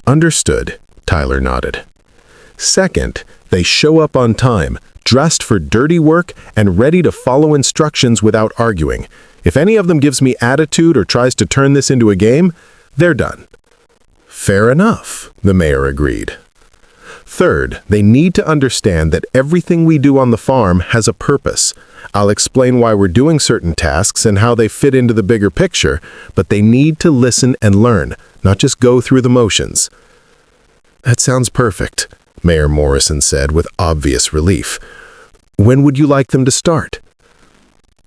Understood, Tyler nodded. Second, they show up on time, dressed for dirty work and ready to follow instructions without arguing. If any of them gives me attitude or tries to turn this into a game, they're done. Fair enough, the mayor agreed. Third, they need to understand that everything we do on the farm has a purpose. I'll explain why we're doing certain tasks and how they fit into the bigger picture, but they need to listen and learn, not just go through the motions. That sounds perfect, Mayor Morrison said with obvious relief. When would you like them to start?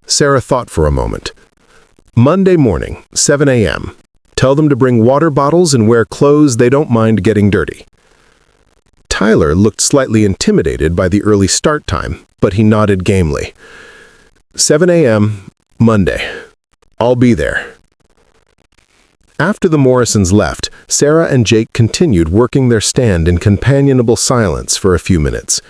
Sarah thought for a moment. Monday morning, 7 a.m. Tell them to bring water bottles and wear clothes they don't mind getting dirty. Tyler looked slightly intimidated by the early start time, but he nodded gamely. 7 a.m., Monday. I'll be there. After the Morrisons left, Sarah and Jake continued working their stand in companionable silence for a few minutes.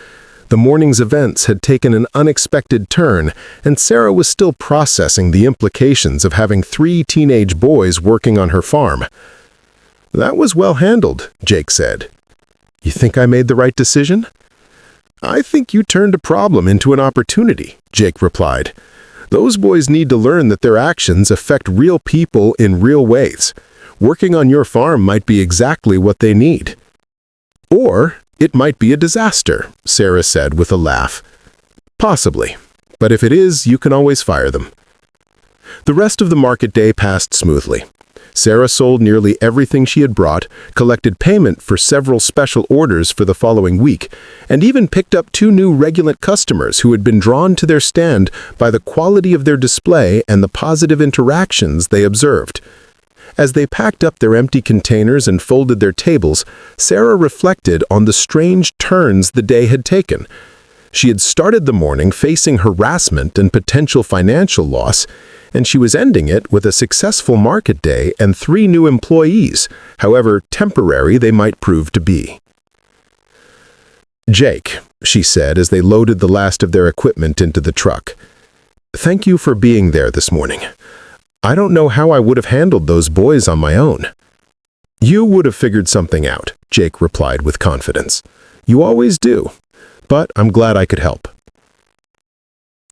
The morning's events had taken an unexpected turn, and Sarah was still processing the implications of having 3 teenage boys working on her farm. That was well handled, Jake said. You think I made the right decision? I think you turned a problem into an opportunity, Jake replied. Those boys need to learn that their actions affect real people in real ways. Working on your farm might be exactly what they need. Or it might be a disaster, Sarah said with a laugh. Possibly, but if it is, you can always fire them. The rest of the market day passed smoothly. Sarah sold nearly everything she had brought, collected payment for several special orders for the following week, and even picked up 2 new regular customers who had been drawn to their stand by the quality of their display and the positive interactions they observed. As they packed up their empty containers and folded their tables, Sarah reflected on the strange turns the day had taken. She had started the morning facing harassment and potential financial loss, and she was ending it with a successful market day and 3 new employees, however temporary they might prove to be. Jake, she said as they loaded the last of their equipment into the truck. Thank you for being there this morning. I don't know how I would have handled those boys on my own. You would have figured something out, Jake replied with confidence. You always do, but I'm glad I could help.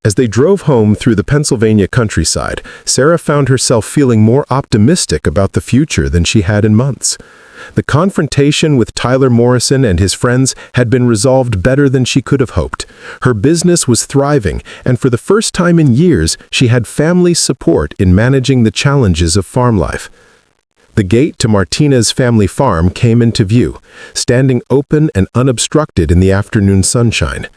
As they drove home through the Pennsylvania countryside, Sarah found herself feeling more optimistic about the future than she had in months. The confrontation with Tyler Morrison and his friends had been resolved better than she could have hoped. Her business was thriving, and for the first time in years, she had family support in managing the challenges of farm life. The gate to Martinez Family Farm came into view, standing open and unobstructed in the afternoon sunshine.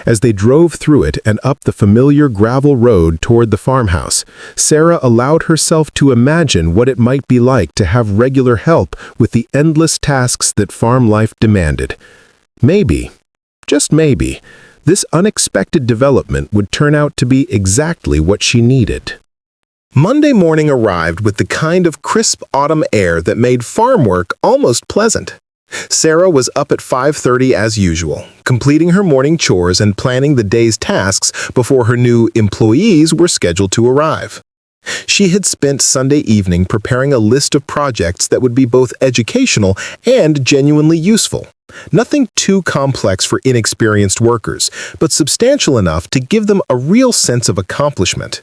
As they drove through it and up the familiar gravel road toward the farmhouse, Sarah allowed herself to imagine what it might be like to have regular help with the endless tasks that farm life demanded. Maybe, just maybe, this unexpected development would turn out to be exactly what she needed. Monday morning arrived with the kind of crisp autumn air that made farm work almost pleasant. Sarah was up at 5:30 as usual, completing her morning chores and planning the day's tasks before her new employees were scheduled to arrive. She had spent Sunday evening preparing a list of projects that would be both educational and genuinely useful. Nothing too complex for inexperienced workers, but substantial enough to give them a real sense of accomplishment.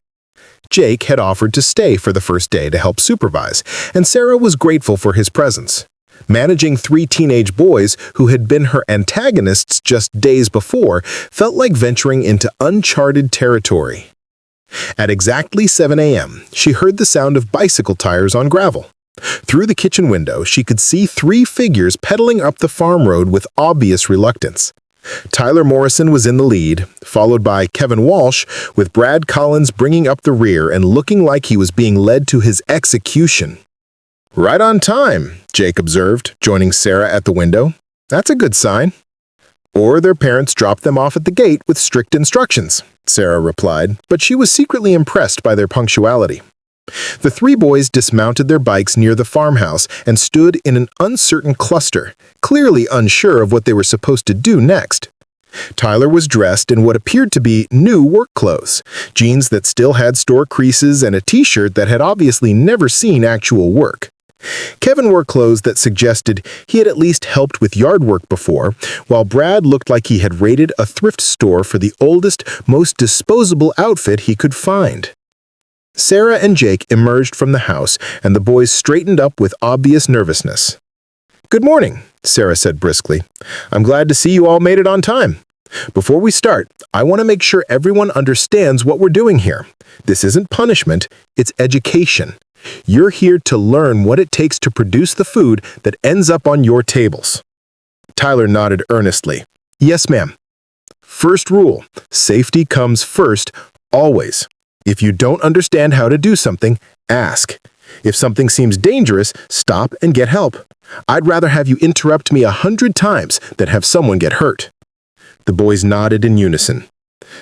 Jake had offered to stay for the first day to help supervise, and Sarah was grateful for his presence. Managing 3 teenage boys who had been her antagonists just days before felt like venturing into uncharted territory. At exactly 7 a.m., she heard the sound of bicycle tires on gravel. Through the kitchen window, she could see 3 figures pedaling up the farm road with obvious reluctance. Tyler Morrison was in the lead, followed by Kevin Walsh, with Brad Collins bringing up the rear and looking like he was being led to his execution. Right on time, Jake observed, joining Sarah at the window. That's a good sign. Or their parents dropped them off at the gate with strict instructions, Sarah replied, but she was secretly impressed by their punctuality. The 3 boys dismounted their bikes near the farmhouse and stood in an uncertain cluster, clearly unsure of what they were supposed to do next. Tyler was dressed in what appeared to be new work clothes, jeans that still had store creases and a t-shirt that had obviously never seen actual work. Kevin wore clothes that suggested he had at least helped with yard work before, while Brad looked like he had raided a thrift store for the oldest, most disposable outfit he could find. Sarah and Jake emerged from the house, and the boys straightened up with obvious nervousness. Good morning, Sarah said briskly. I'm glad to see you all made it on time. Before we start, I want to make sure everyone understands what we're doing here. This isn't punishment, it's education. You're here to learn what it takes to produce the food that ends up on your tables. Tyler nodded earnestly. Yes, ma'am. First rule, safety comes first, always. If you don't understand how to do something, ask. If something seems dangerous, stop and get help. I'd rather have you interrupt me 100 times than have someone get hurt. The boys nodded in unison.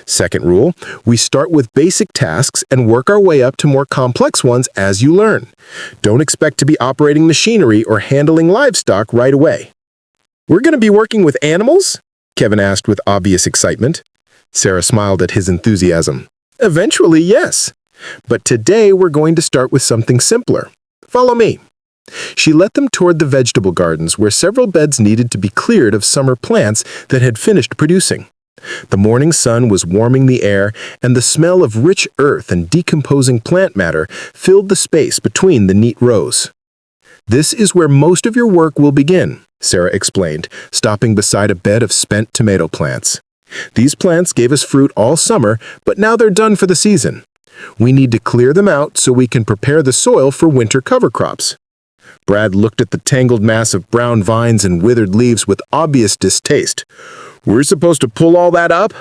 Second rule, we start with basic tasks and work our way up to more complex ones as you learn. Don't expect to be operating machinery or handling livestock right away. We're going to be working with animals? Kevin asked with obvious excitement. Sarah smiled at his enthusiasm. Eventually, yes. But today we're going to start with something simpler. Follow me. She led them toward the vegetable gardens where several beds needed to be cleared of summer plants that had finished producing. The morning sun was warming the air, and the smell of rich earth and decomposing plant matter filled the space between the neat rows. This is where most of your work will begin, Sarah explained, stopping beside a bed of spent tomato plants. These plants gave us fruit all summer, but now they're done for the season. We need to clear them out so we can prepare the soil for winter cover crops. Brad looked at the tangled mass of brown vines and withered leaves with obvious distaste. We're supposed to pull all that up?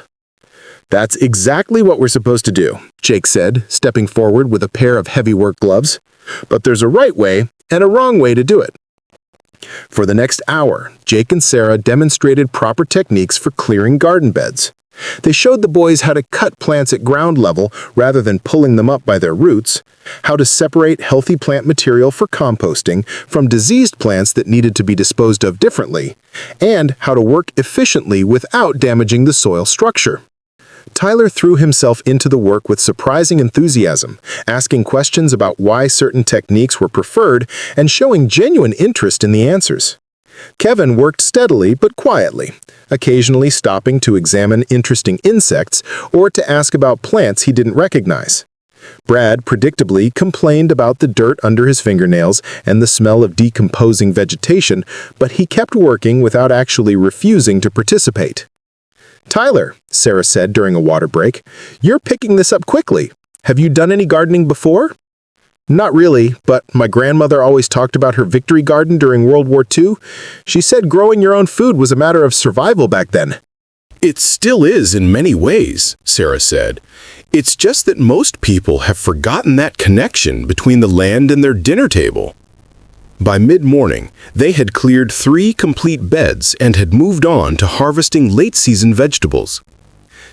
That's exactly what we're supposed to do, Jake said, stepping forward with a pair of heavy work gloves. But there's a right way and a wrong way to do it. For the next hour, Jake and Sarah demonstrated proper techniques for clearing garden beds. They showed the boys how to cut plants at ground level rather than pulling them up by their roots, how to separate healthy plant material for composting from diseased plants that needed to be disposed of differently, and how to work efficiently without damaging the soil structure. Tyler threw himself into the work with surprising enthusiasm, asking questions about why certain techniques were preferred and showing genuine interest in the answers. Kevin worked steadily but quietly, occasionally stopping to examine interesting insects or to ask about plants he didn't recognize. Brad predictably complained about the dirt under his fingernails and the smell of decomposing vegetation, but he kept working without actually refusing to participate. Tyler, Sarah said during a water break, you're picking this up quickly. Have you done any gardening before? Not really, but my grandmother always talked about her victory garden during World War II. She said growing your own food was a matter of survival back then. It still is in many ways, Sarah said. It's just that most people have forgotten that connection between the land and their dinner table. By mid-morning, they had cleared 3 complete beds and had moved on to harvesting late-season vegetables.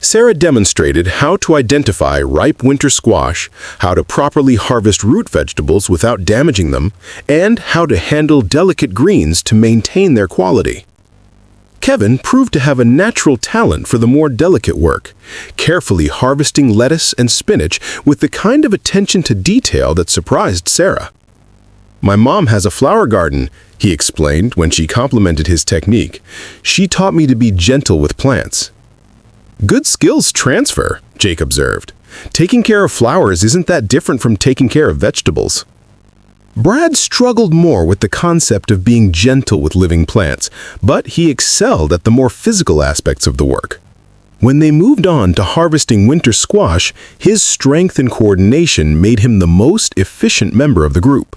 Sarah demonstrated how to identify ripe winter squash, how to properly harvest root vegetables without damaging them, and how to handle delicate greens to maintain their quality. Kevin proved to have a natural talent for the more delicate work, carefully harvesting lettuce and spinach with the kind of attention to detail that surprised Sarah. My mom has a flower garden, he explained when she complimented his technique. She taught me to be gentle with plants. Good skills transfer, Jake observed. Taking care of flowers isn't that different from taking care of vegetables. Brad struggled more with the concept of being gentle with living plants, but he excelled at the more physical aspects of the work. When they moved on to harvesting winter squash, his strength and coordination made him the most efficient member of the group.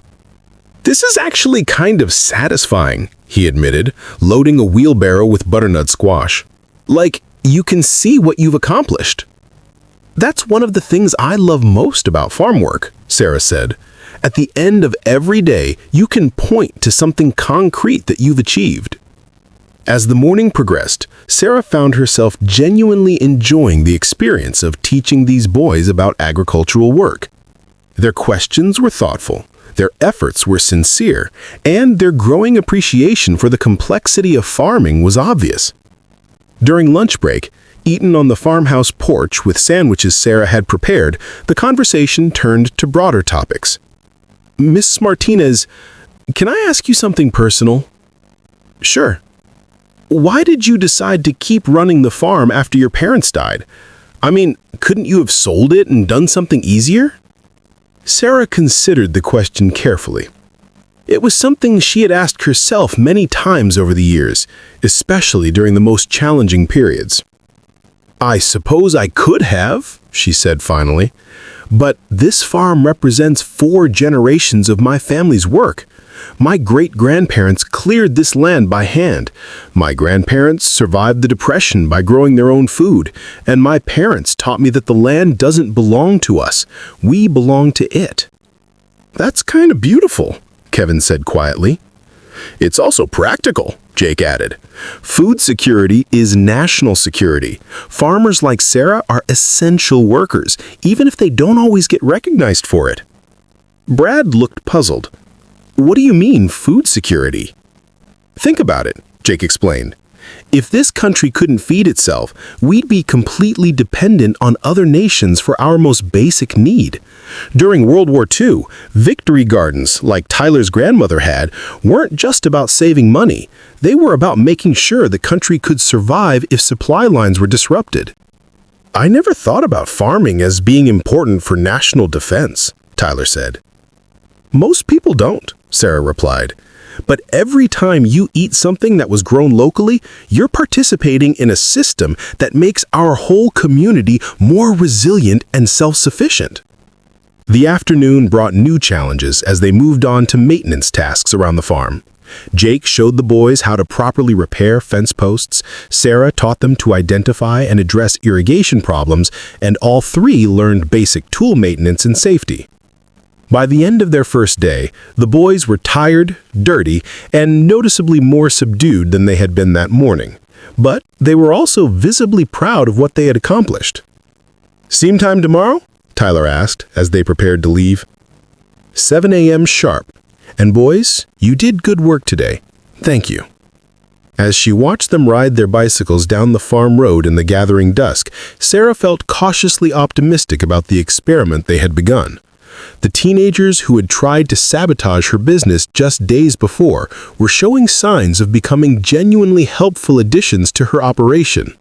This is actually kind of satisfying, he admitted, loading a wheelbarrow with butternut squash. Like, you can see what you've accomplished. That's one of the things I love most about farm work, Sarah said. At the end of every day, you can point to something concrete that you've achieved. As the morning progressed, Sarah found herself genuinely enjoying the experience of teaching these boys about agricultural work. Their questions were thoughtful, their efforts were sincere, and their growing appreciation for the complexity of farming was obvious. During lunch break, eaten on the farmhouse porch with sandwiches Sarah had prepared, the conversation turned to broader topics. Miss Martinez, can I ask you something personal? Sure. Why did you decide to keep running the farm after your parents died? I mean, couldn't you have sold it and done something easier? Sarah considered the question carefully. It was something she had asked herself many times over the years, especially during the most challenging periods. "I suppose I could have," she said finally, "but this farm represents 4 generations of my family's work. My great-grandparents cleared this land by hand. My grandparents survived the Depression by growing their own food, and my parents taught me that the land doesn't belong to us. We belong to it." "That's kind of beautiful," Kevin said quietly. "It's also practical," Jake added. "Food security is national security. Farmers like Sarah are essential workers, even if they don't always get recognized for it." Brad looked puzzled. "What do you mean, food security?" "Think about it," Jake explained. "If this country couldn't feed itself, we'd be completely dependent on other nations for our most basic need. During World War II, victory gardens, like Tyler's grandmother had, weren't just about saving money. They were about making sure the country could survive if supply lines were disrupted." "I never thought about farming as being important for national defense," Tyler said. "Most people don't," Sarah replied. "But every time you eat something that was grown locally, you're participating in a system that makes our whole community more resilient and self-sufficient." The afternoon brought new challenges as they moved on to maintenance tasks around the farm. Jake showed the boys how to properly repair fence posts, Sarah taught them to identify and address irrigation problems, and all 3 learned basic tool maintenance and safety. By the end of their first day, the boys were tired, dirty, and noticeably more subdued than they had been that morning. But they were also visibly proud of what they had accomplished. "Seam time tomorrow?" Tyler asked as they prepared to leave. 7 a.m. sharp. "And boys, you did good work today. Thank you." As she watched them ride their bicycles down the farm road in the gathering dusk, Sarah felt cautiously optimistic about the experiment they had begun. The teenagers who had tried to sabotage her business just days before were showing signs of becoming genuinely helpful additions to her operation.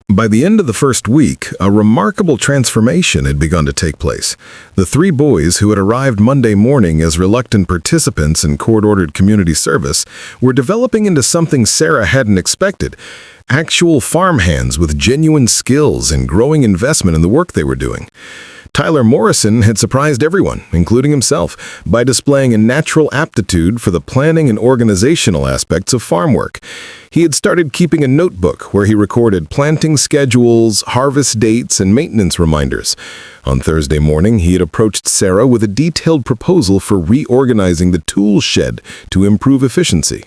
By the end of the first week, a remarkable transformation had begun to take place. The 3 boys who had arrived Monday morning as reluctant participants in court-ordered community service were developing into something Sarah hadn't expected: actual farmhands with genuine skills and growing investment in the work they were doing. Tyler Morrison had surprised everyone, including himself, by displaying a natural aptitude for the planning and organizational aspects of farm work. He had started keeping a notebook where he recorded planting schedules, harvest dates, and maintenance reminders. On Thursday morning, he had approached Sarah with a detailed proposal for reorganizing the tool shed to improve efficiency.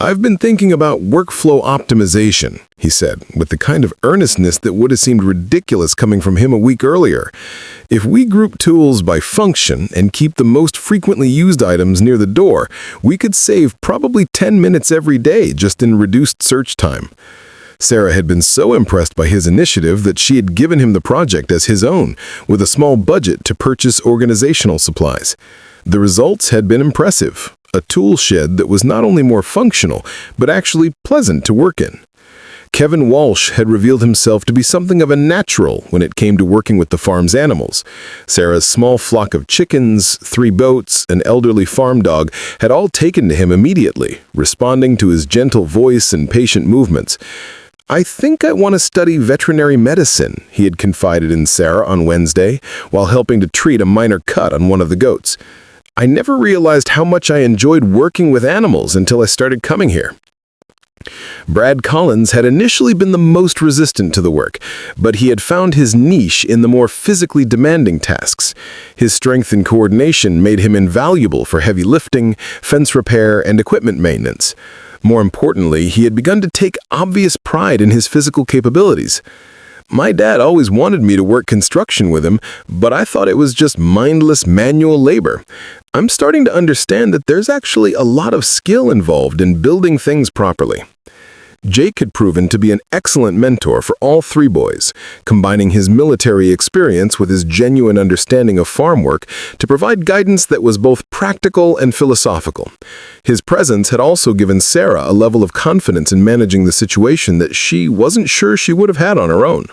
"I've been thinking about workflow optimization," he said, with the kind of earnestness that would have seemed ridiculous coming from him a week earlier. "If we group tools by function and keep the most frequently used items near the door, we could save probably 10 minutes every day just in reduced search time." Sarah had been so impressed by his initiative that she had given him the project as his own, with a small budget to purchase organizational supplies. The results had been impressive. A tool shed that was not only more functional, but actually pleasant to work in. Kevin Walsh had revealed himself to be something of a natural when it came to working with the farm's animals. Sarah's small flock of chickens, 3 goats, an elderly farm dog had all taken to him immediately, responding to his gentle voice and patient movements. "I think I want to study veterinary medicine," he had confided in Sarah on Wednesday, while helping to treat a minor cut on one of the goats. "I never realized how much I enjoyed working with animals until I started coming here." Brad Collins had initially been the most resistant to the work, but he had found his niche in the more physically demanding tasks. His strength and coordination made him invaluable for heavy lifting, fence repair, and equipment maintenance. More importantly, he had begun to take obvious pride in his physical capabilities. "My dad always wanted me to work construction with him, but I thought it was just mindless manual labor. I'm starting to understand that there's actually a lot of skill involved in building things properly." Jake had proven to be an excellent mentor for all 3 boys, combining his military experience with his genuine understanding of farm work to provide guidance that was both practical and philosophical. His presence had also given Sarah a level of confidence in managing the situation that she wasn't sure she would have had on her own.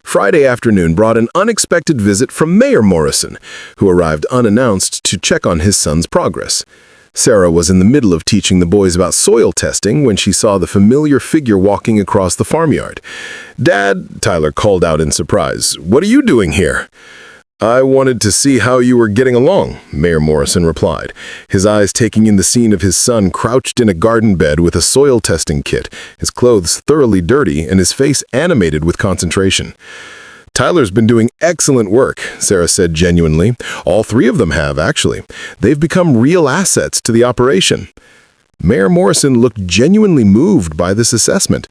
Friday afternoon brought an unexpected visit from Mayor Morrison, who arrived unannounced to check on his son's progress. Sarah was in the middle of teaching the boys about soil testing when she saw the familiar figure walking across the farmyard. "Dad," Tyler called out in surprise, "what are you doing here?" "I wanted to see how you were getting along," Mayor Morrison replied, his eyes taking in the scene of his son crouched in a garden bed with a soil testing kit, his clothes thoroughly dirty and his face animated with concentration. "Tyler's been doing excellent work," Sarah said genuinely. "All three of them have, actually. They've become real assets to the operation." Mayor Morrison looked genuinely moved by this assessment.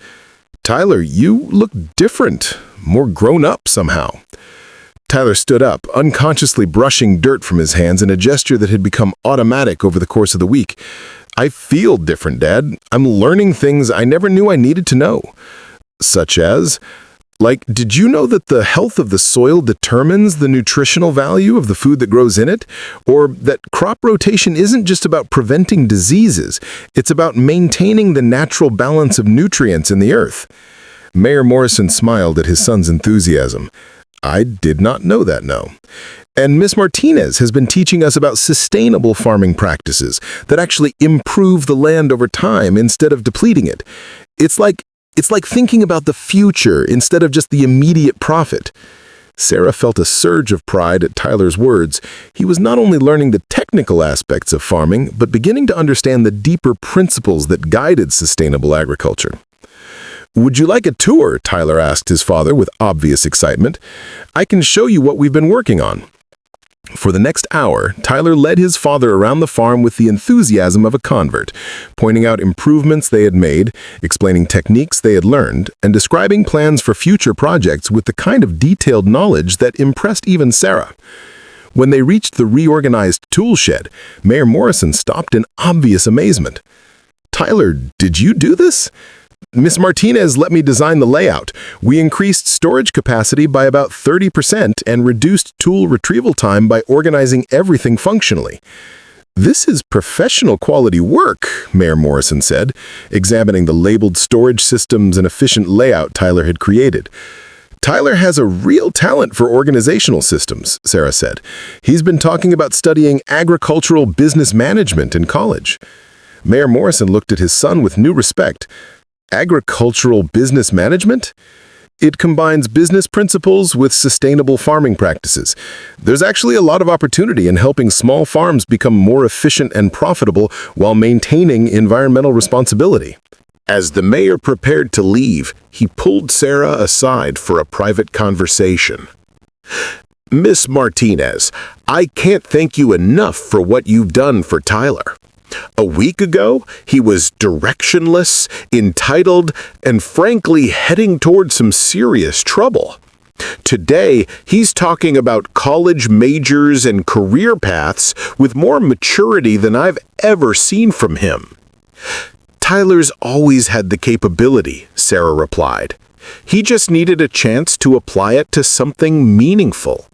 "Tyler, you look different, more grown up somehow." Tyler stood up, unconsciously brushing dirt from his hands in a gesture that had become automatic over the course of the week. "I feel different, Dad. I'm learning things I never knew I needed to know." "Such as? Like, did you know that the health of the soil determines the nutritional value of the food that grows in it? Or that crop rotation isn't just about preventing diseases, it's about maintaining the natural balance of nutrients in the earth?" Mayor Morrison smiled at his son's enthusiasm. "I did not know that, no. And Miss Martinez has been teaching us about sustainable farming practices that actually improve the land over time instead of depleting it. It's like thinking about the future instead of just the immediate profit." Sarah felt a surge of pride at Tyler's words. He was not only learning the technical aspects of farming, but beginning to understand the deeper principles that guided sustainable agriculture. "Would you like a tour?" Tyler asked his father with obvious excitement. "I can show you what we've been working on." For the next hour, Tyler led his father around the farm with the enthusiasm of a convert, pointing out improvements they had made, explaining techniques they had learned, and describing plans for future projects with the kind of detailed knowledge that impressed even Sarah. When they reached the reorganized tool shed, Mayor Morrison stopped in obvious amazement. "Tyler, did you do this?" "Miss Martinez let me design the layout. We increased storage capacity by about 30% and reduced tool retrieval time by organizing everything functionally." "This is professional quality work," Mayor Morrison said, examining the labeled storage systems and efficient layout Tyler had created. "Tyler has a real talent for organizational systems," Sarah said. "He's been talking about studying agricultural business management in college." Mayor Morrison looked at his son with new respect. "Agricultural business management? It combines business principles with sustainable farming practices. There's actually a lot of opportunity in helping small farms become more efficient and profitable while maintaining environmental responsibility." As the mayor prepared to leave, he pulled Sarah aside for a private conversation. "Miss Martinez, I can't thank you enough for what you've done for Tyler. A week ago, he was directionless, entitled, and frankly heading toward some serious trouble. Today, he's talking about college majors and career paths with more maturity than I've ever seen from him." "Tyler's always had the capability," Sarah replied. "He just needed a chance to apply it to something meaningful."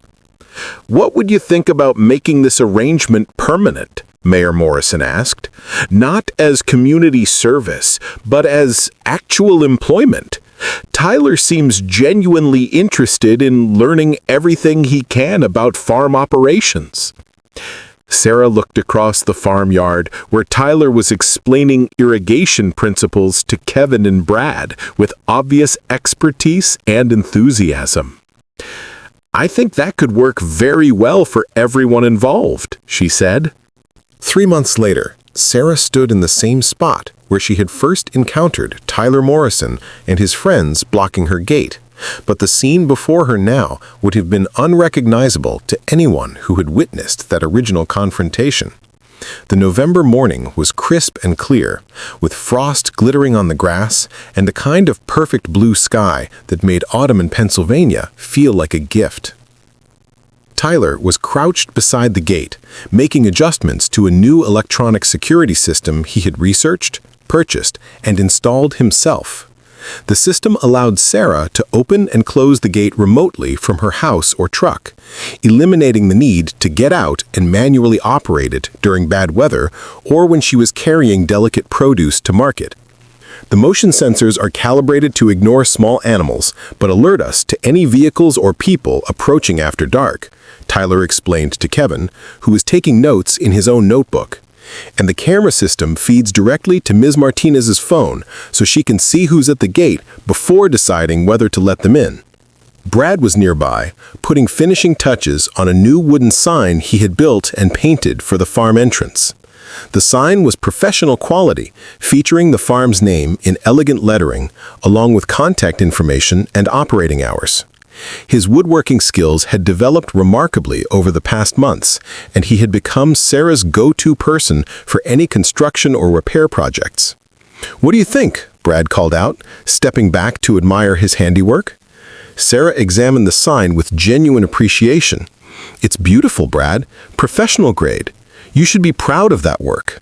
"What would you think about making this arrangement permanent?" Mayor Morrison asked. "Not as community service, but as actual employment. Tyler seems genuinely interested in learning everything he can about farm operations." Sarah looked across the farmyard where Tyler was explaining irrigation principles to Kevin and Brad with obvious expertise and enthusiasm. "I think that could work very well for everyone involved," she said. 3 months later, Sarah stood in the same spot where she had first encountered Tyler Morrison and his friends blocking her gate, but the scene before her now would have been unrecognizable to anyone who had witnessed that original confrontation. The November morning was crisp and clear, with frost glittering on the grass and a kind of perfect blue sky that made autumn in Pennsylvania feel like a gift. Tyler was crouched beside the gate, making adjustments to a new electronic security system he had researched, purchased, and installed himself. The system allowed Sarah to open and close the gate remotely from her house or truck, eliminating the need to get out and manually operate it during bad weather or when she was carrying delicate produce to market. The motion sensors are calibrated to ignore small animals, but alert us to any vehicles or people approaching after dark, Tyler explained to Kevin, who was taking notes in his own notebook. And the camera system feeds directly to Ms. Martinez's phone, so she can see who's at the gate before deciding whether to let them in. Brad was nearby, putting finishing touches on a new wooden sign he had built and painted for the farm entrance. The sign was professional quality, featuring the farm's name in elegant lettering, along with contact information and operating hours. His woodworking skills had developed remarkably over the past months, and he had become Sarah's go-to person for any construction or repair projects. "What do you think?" Brad called out, stepping back to admire his handiwork. Sarah examined the sign with genuine appreciation. "It's beautiful, Brad. Professional grade. You should be proud of that work."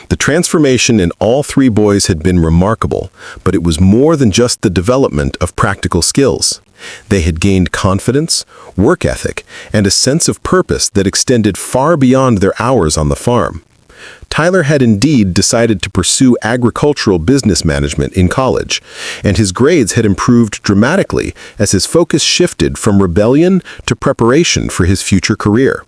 The transformation in all three boys had been remarkable, but it was more than just the development of practical skills. They had gained confidence, work ethic, and a sense of purpose that extended far beyond their hours on the farm. Tyler had indeed decided to pursue agricultural business management in college, and his grades had improved dramatically as his focus shifted from rebellion to preparation for his future career.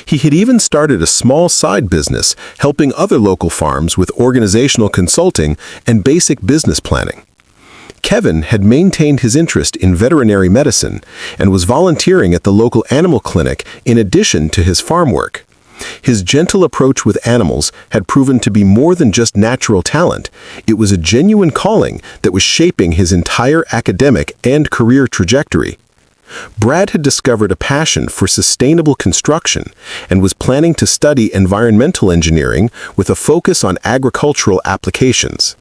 He had even started a small side business helping other local farms with organizational consulting and basic business planning. Kevin had maintained his interest in veterinary medicine and was volunteering at the local animal clinic in addition to his farm work. His gentle approach with animals had proven to be more than just natural talent. It was a genuine calling that was shaping his entire academic and career trajectory. Brad had discovered a passion for sustainable construction and was planning to study environmental engineering with a focus on agricultural applications.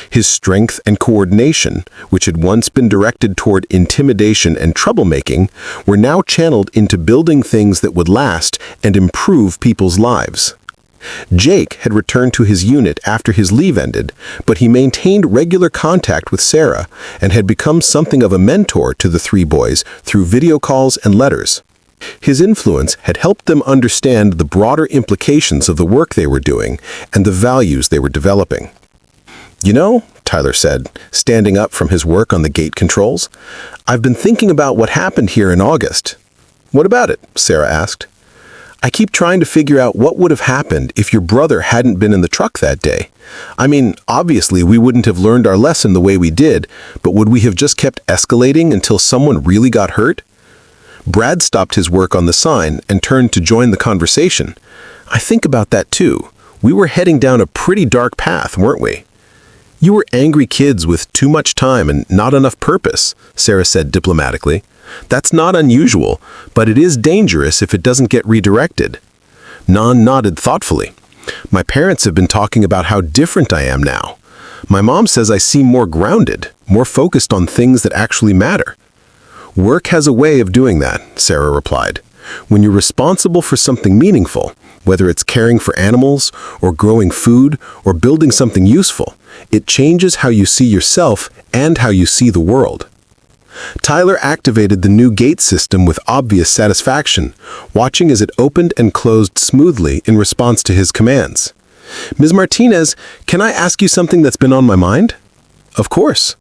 His strength and coordination, which had once been directed toward intimidation and troublemaking, were now channeled into building things that would last and improve people's lives. Jake had returned to his unit after his leave ended, but he maintained regular contact with Sarah and had become something of a mentor to the three boys through video calls and letters. His influence had helped them understand the broader implications of the work they were doing and the values they were developing. "You know," Tyler said, standing up from his work on the gate controls, "I've been thinking about what happened here in August." "What about it?" Sarah asked. "I keep trying to figure out what would have happened if your brother hadn't been in the truck that day. I mean, obviously we wouldn't have learned our lesson the way we did, but would we have just kept escalating until someone really got hurt?" Brad stopped his work on the sign and turned to join the conversation. "I think about that too. We were heading down a pretty dark path, weren't we?" "You were angry kids with too much time and not enough purpose," Sarah said diplomatically. "That's not unusual, but it is dangerous if it doesn't get redirected." Nan nodded thoughtfully. "My parents have been talking about how different I am now. My mom says I seem more grounded, more focused on things that actually matter." "Work has a way of doing that," Sarah replied. "When you're responsible for something meaningful, whether it's caring for animals or growing food or building something useful, it changes how you see yourself and how you see the world." Tyler activated the new gate system with obvious satisfaction, watching as it opened and closed smoothly in response to his commands. "Ms. Martinez, can I ask you something that's been on my mind?" "Of course."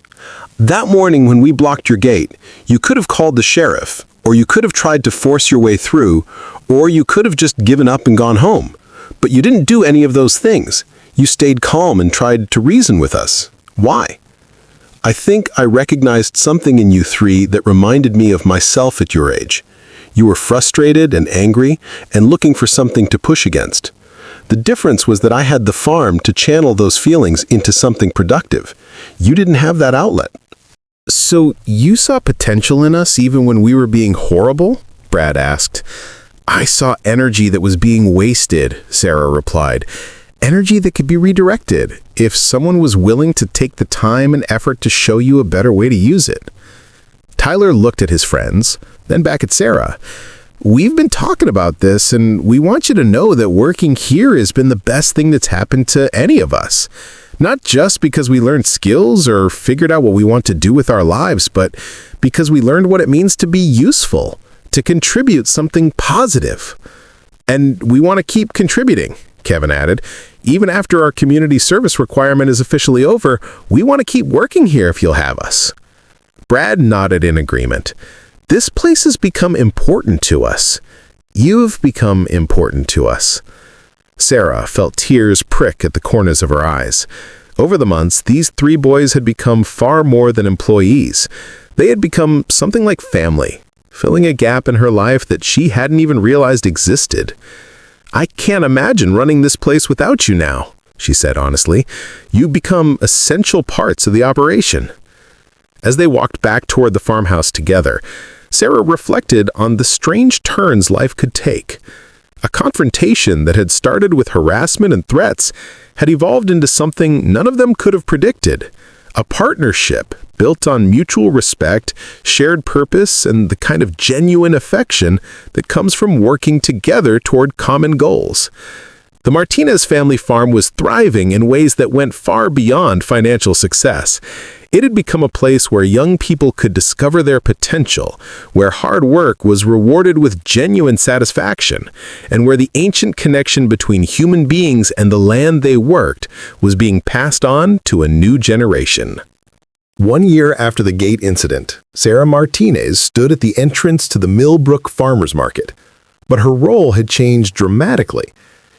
"That morning when we blocked your gate, you could have called the sheriff, or you could have tried to force your way through, or you could have just given up and gone home. But you didn't do any of those things. You stayed calm and tried to reason with us. Why?" "I think I recognized something in you three that reminded me of myself at your age. You were frustrated and angry and looking for something to push against. The difference was that I had the farm to channel those feelings into something productive. You didn't have that outlet." "So you saw potential in us even when we were being horrible?" Brad asked. "I saw energy that was being wasted," Sarah replied. "Energy that could be redirected if someone was willing to take the time and effort to show you a better way to use it." Tyler looked at his friends, then back at Sarah. "We've been talking about this, and we want you to know that working here has been the best thing that's happened to any of us. Not just because we learned skills or figured out what we want to do with our lives, but because we learned what it means to be useful, to contribute something positive. And we want to keep contributing," Kevin added, Even after our community service requirement is officially over, we want to keep working here if you'll have us." Brad nodded in agreement. "This place has become important to us. You've become important to us." Sarah felt tears prick at the corners of her eyes. Over the months, these three boys had become far more than employees. They had become something like family, filling a gap in her life that she hadn't even realized existed. "I can't imagine running this place without you now," she said honestly. "You become essential parts of the operation." As they walked back toward the farmhouse together, Sarah reflected on the strange turns life could take. A confrontation that had started with harassment and threats had evolved into something none of them could have predicted. A partnership built on mutual respect, shared purpose, and the kind of genuine affection that comes from working together toward common goals. The Martinez family farm was thriving in ways that went far beyond financial success. It had become a place where young people could discover their potential, where hard work was rewarded with genuine satisfaction, and where the ancient connection between human beings and the land they worked was being passed on to a new generation. 1 year after the gate incident, Sarah Martinez stood at the entrance to the Millbrook Farmers Market, but her role had changed dramatically.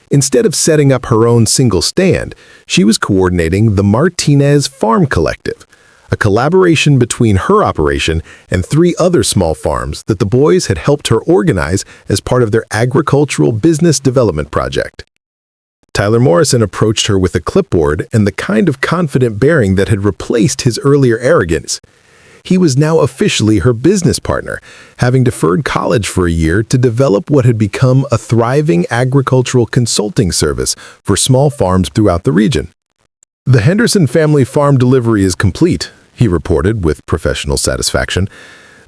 Instead of setting up her own single stand, she was coordinating the Martinez Farm Collective, a collaboration between her operation and 3 other small farms that the boys had helped her organize as part of their agricultural business development project. Tyler Morrison approached her with a clipboard and the kind of confident bearing that had replaced his earlier arrogance. He was now officially her business partner, having deferred college for a year to develop what had become a thriving agricultural consulting service for small farms throughout the region. "The Henderson Family Farm delivery is complete," he reported with professional satisfaction.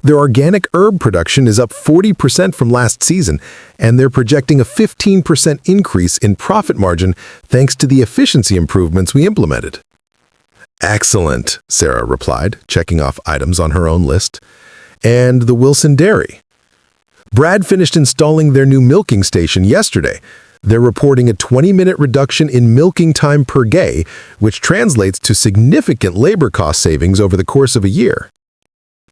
"Their organic herb production is up 40% from last season, and they're projecting a 15% increase in profit margin thanks to the efficiency improvements we implemented." "Excellent," Sarah replied, checking off items on her own list. "And the Wilson Dairy?" "Brad finished installing their new milking station yesterday. They're reporting a 20-minute reduction in milking time per day, which translates to significant labor cost savings over the course of a year."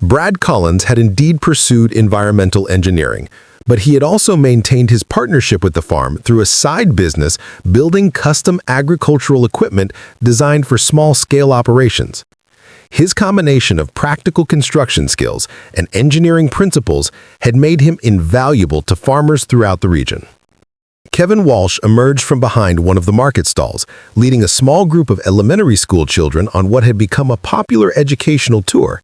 Brad Collins had indeed pursued environmental engineering, but he had also maintained his partnership with the farm through a side business building custom agricultural equipment designed for small-scale operations. His combination of practical construction skills and engineering principles had made him invaluable to farmers throughout the region. Kevin Walsh emerged from behind one of the market stalls, leading a small group of elementary school children on what had become a popular educational tour.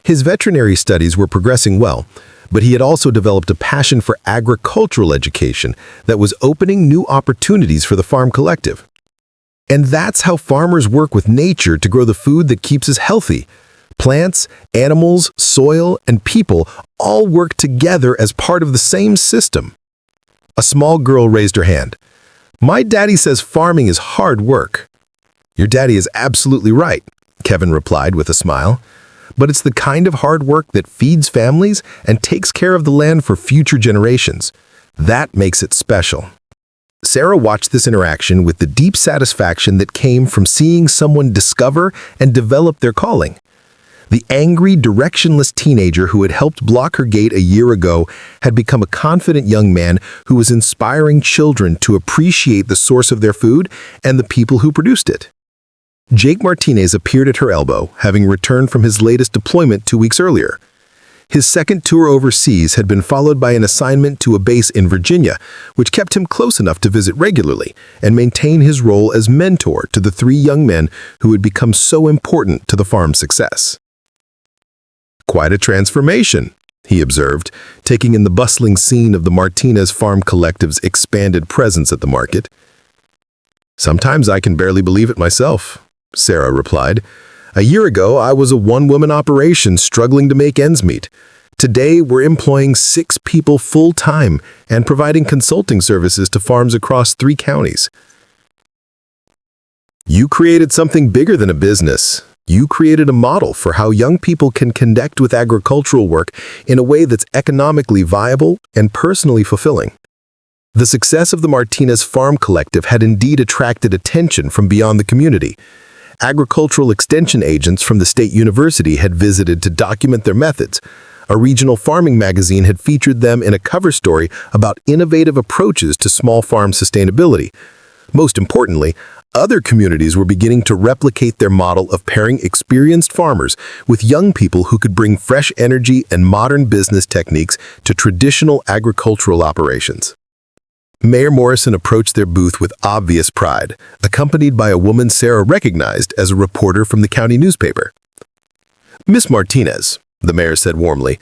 His veterinary studies were progressing well, but he had also developed a passion for agricultural education that was opening new opportunities for the farm collective. And that's how farmers work with nature to grow the food that keeps us healthy. Plants, animals, soil, and people all work together as part of the same system. A small girl raised her hand. "My daddy says farming is hard work." "Your daddy is absolutely right," Kevin replied with a smile. "But it's the kind of hard work that feeds families and takes care of the land for future generations. That makes it special." Sarah watched this interaction with the deep satisfaction that came from seeing someone discover and develop their calling. The angry, directionless teenager who had helped block her gate a year ago had become a confident young man who was inspiring children to appreciate the source of their food and the people who produced it. Jake Martinez appeared at her elbow, having returned from his latest deployment 2 weeks earlier. His second tour overseas had been followed by an assignment to a base in Virginia, which kept him close enough to visit regularly and maintain his role as mentor to the 3 young men who had become so important to the farm's success. "Quite a transformation," he observed, taking in the bustling scene of the Martinez Farm Collective's expanded presence at the market. "Sometimes I can barely believe it myself," Sarah replied. "A year ago, I was a one-woman operation struggling to make ends meet. Today, we're employing 6 people full-time and providing consulting services to farms across 3 counties." "You created something bigger than a business. You created a model for how young people can connect with agricultural work in a way that's economically viable and personally fulfilling." The success of the Martinez Farm Collective had indeed attracted attention from beyond the community. Agricultural extension agents from the state university had visited to document their methods. A regional farming magazine had featured them in a cover story about innovative approaches to small farm sustainability. Most importantly, other communities were beginning to replicate their model of pairing experienced farmers with young people who could bring fresh energy and modern business techniques to traditional agricultural operations. Mayor Morrison approached their booth with obvious pride, accompanied by a woman Sarah recognized as a reporter from the county newspaper. "Miss Martinez," the mayor said warmly,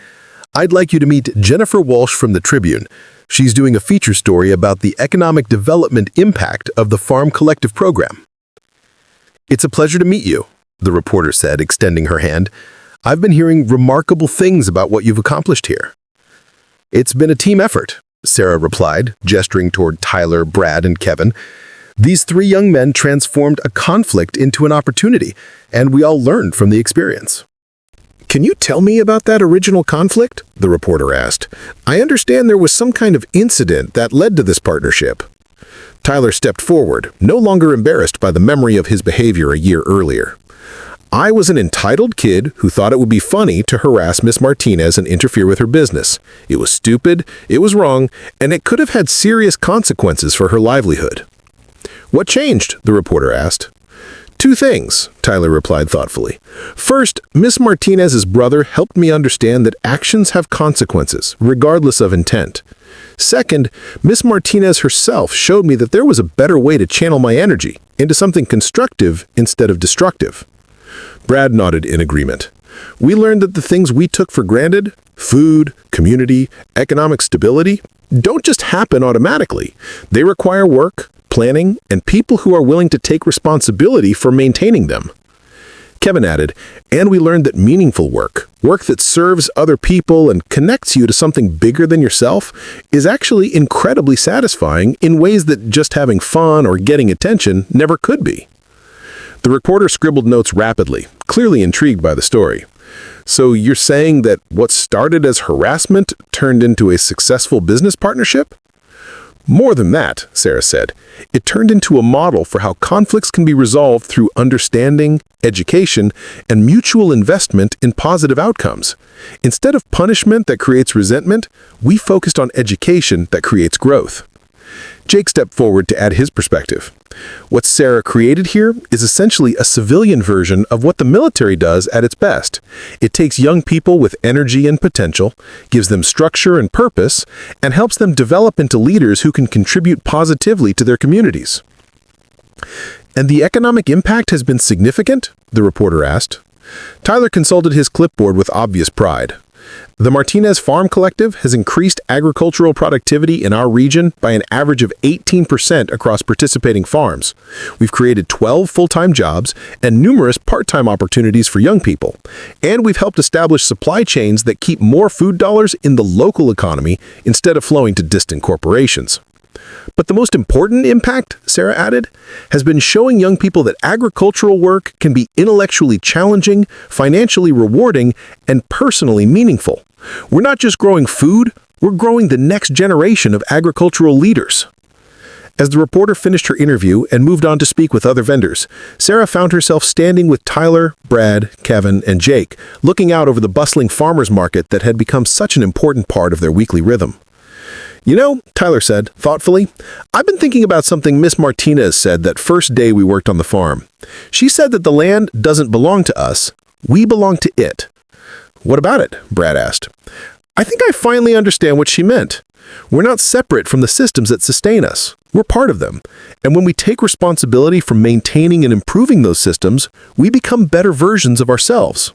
"I'd like you to meet Jennifer Walsh from the Tribune. She's doing a feature story about the economic development impact of the Farm Collective program." "It's a pleasure to meet you," the reporter said, extending her hand. "I've been hearing remarkable things about what you've accomplished here." "It's been a team effort," Sarah replied, gesturing toward Tyler, Brad, and Kevin. "These three young men transformed a conflict into an opportunity, and we all learned from the experience." "Can you tell me about that original conflict?" the reporter asked. "I understand there was some kind of incident that led to this partnership." Tyler stepped forward, no longer embarrassed by the memory of his behavior a year earlier. "I was an entitled kid who thought it would be funny to harass Miss Martinez and interfere with her business. It was stupid, it was wrong, and it could have had serious consequences for her livelihood." "What changed?" the reporter asked. "Two things," Tyler replied thoughtfully. "First, Miss Martinez's brother helped me understand that actions have consequences, regardless of intent. Second, Miss Martinez herself showed me that there was a better way to channel my energy into something constructive instead of destructive." Brad nodded in agreement. "We learned that the things we took for granted, food, community, economic stability, don't just happen automatically. They require work, planning, and people who are willing to take responsibility for maintaining them." Kevin added, "And we learned that meaningful work, work that serves other people and connects you to something bigger than yourself, is actually incredibly satisfying in ways that just having fun or getting attention never could be." The reporter scribbled notes rapidly, clearly intrigued by the story. "So you're saying that what started as harassment turned into a successful business partnership?" "More than that," Sarah said. "It turned into a model for how conflicts can be resolved through understanding, education, and mutual investment in positive outcomes. Instead of punishment that creates resentment, we focused on education that creates growth." Jake stepped forward to add his perspective. "What Sarah created here is essentially a civilian version of what the military does at its best. It takes young people with energy and potential, gives them structure and purpose, and helps them develop into leaders who can contribute positively to their communities." "And the economic impact has been significant?" the reporter asked. Tyler consulted his clipboard with obvious pride. "The Martinez Farm Collective has increased agricultural productivity in our region by an average of 18% across participating farms. We've created 12 full-time jobs and numerous part-time opportunities for young people. And we've helped establish supply chains that keep more food dollars in the local economy instead of flowing to distant corporations." "But the most important impact," Sarah added, "has been showing young people that agricultural work can be intellectually challenging, financially rewarding, and personally meaningful. We're not just growing food, we're growing the next generation of agricultural leaders." As the reporter finished her interview and moved on to speak with other vendors, Sarah found herself standing with Tyler, Brad, Kevin, and Jake, looking out over the bustling farmers market that had become such an important part of their weekly rhythm. "You know," Tyler said, thoughtfully, "I've been thinking about something Miss Martinez said that first day we worked on the farm. She said that the land doesn't belong to us, we belong to it." "What about it?" Brad asked. "I think I finally understand what she meant. We're not separate from the systems that sustain us. We're part of them. And when we take responsibility for maintaining and improving those systems, we become better versions of ourselves."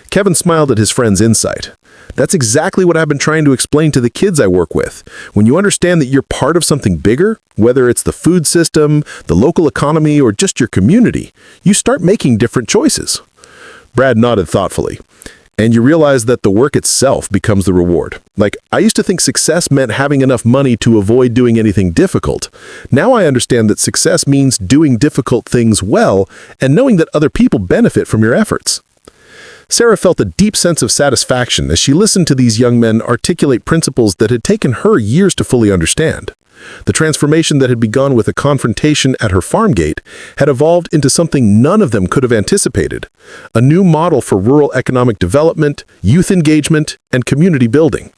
Kevin smiled at his friend's insight. "That's exactly what I've been trying to explain to the kids I work with. When you understand that you're part of something bigger, whether it's the food system, the local economy, or just your community, you start making different choices." Brad nodded thoughtfully. "And you realize that the work itself becomes the reward. Like, I used to think success meant having enough money to avoid doing anything difficult. Now I understand that success means doing difficult things well and knowing that other people benefit from your efforts." Sarah felt a deep sense of satisfaction as she listened to these young men articulate principles that had taken her years to fully understand. The transformation that had begun with a confrontation at her farm gate had evolved into something none of them could have anticipated, a new model for rural economic development, youth engagement, and community building.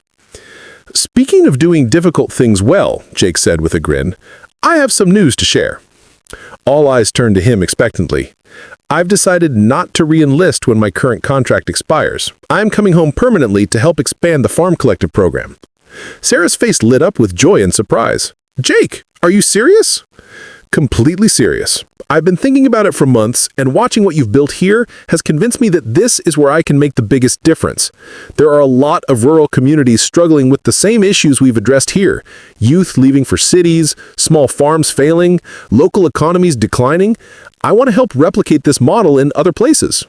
"Speaking of doing difficult things well," Jake said with a grin, "I have some news to share." All eyes turned to him expectantly. "I've decided not to re-enlist when my current contract expires. I'm coming home permanently to help expand the Farm Collective program." Sarah's face lit up with joy and surprise. "Jake, are you serious?" "Completely serious. I've been thinking about it for months, and watching what you've built here has convinced me that this is where I can make the biggest difference. There are a lot of rural communities struggling with the same issues we've addressed here: youth leaving for cities, small farms failing, local economies declining. I want to help replicate this model in other places."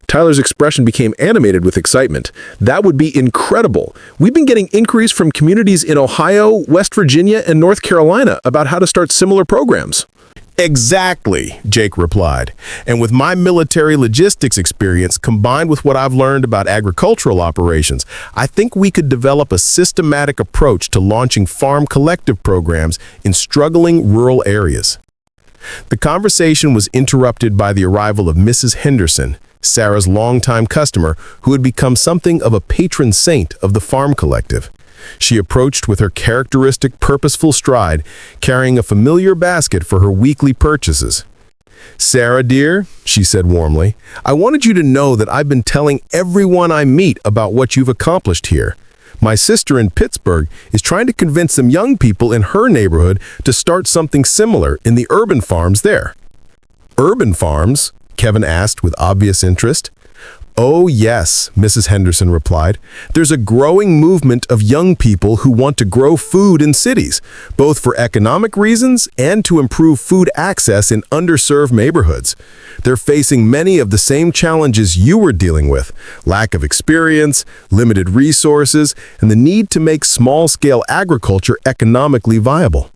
Tyler's expression became animated with excitement. "That would be incredible. We've been getting inquiries from communities in Ohio, West Virginia, and North Carolina about how to start similar programs." Exactly, Jake replied. "And with my military logistics experience combined with what I've learned about agricultural operations, I think we could develop a systematic approach to launching farm collective programs in struggling rural areas." The conversation was interrupted by the arrival of Mrs. Henderson, Sarah's longtime customer, who had become something of a patron saint of the farm collective. She approached with her characteristic purposeful stride, carrying a familiar basket for her weekly purchases. "Sarah, dear," she said warmly, "I wanted you to know that I've been telling everyone I meet about what you've accomplished here. My sister in Pittsburgh is trying to convince some young people in her neighborhood to start something similar in the urban farms there." "Urban farms?" Kevin asked with obvious interest. "Oh yes," Mrs. Henderson replied. "There's a growing movement of young people who want to grow food in cities, both for economic reasons and to improve food access in underserved neighborhoods. They're facing many of the same challenges you were dealing with: lack of experience, limited resources, and the need to make small-scale agriculture economically viable."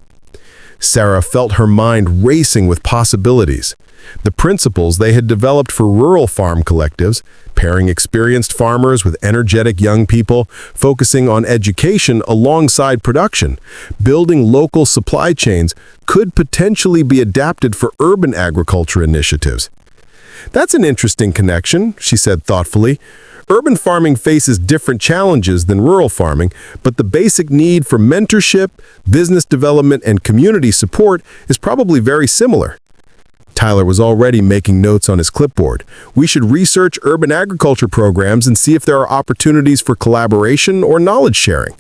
Sarah felt her mind racing with possibilities. The principles they had developed for rural farm collectives, pairing experienced farmers with energetic young people, focusing on education alongside production, building local supply chains, could potentially be adapted for urban agriculture initiatives. "That's an interesting connection," she said thoughtfully. "Urban farming faces different challenges than rural farming, but the basic need for mentorship, business development, and community support is probably very similar." Tyler was already making notes on his clipboard. "We should research urban agriculture programs and see if there are opportunities for collaboration or knowledge sharing."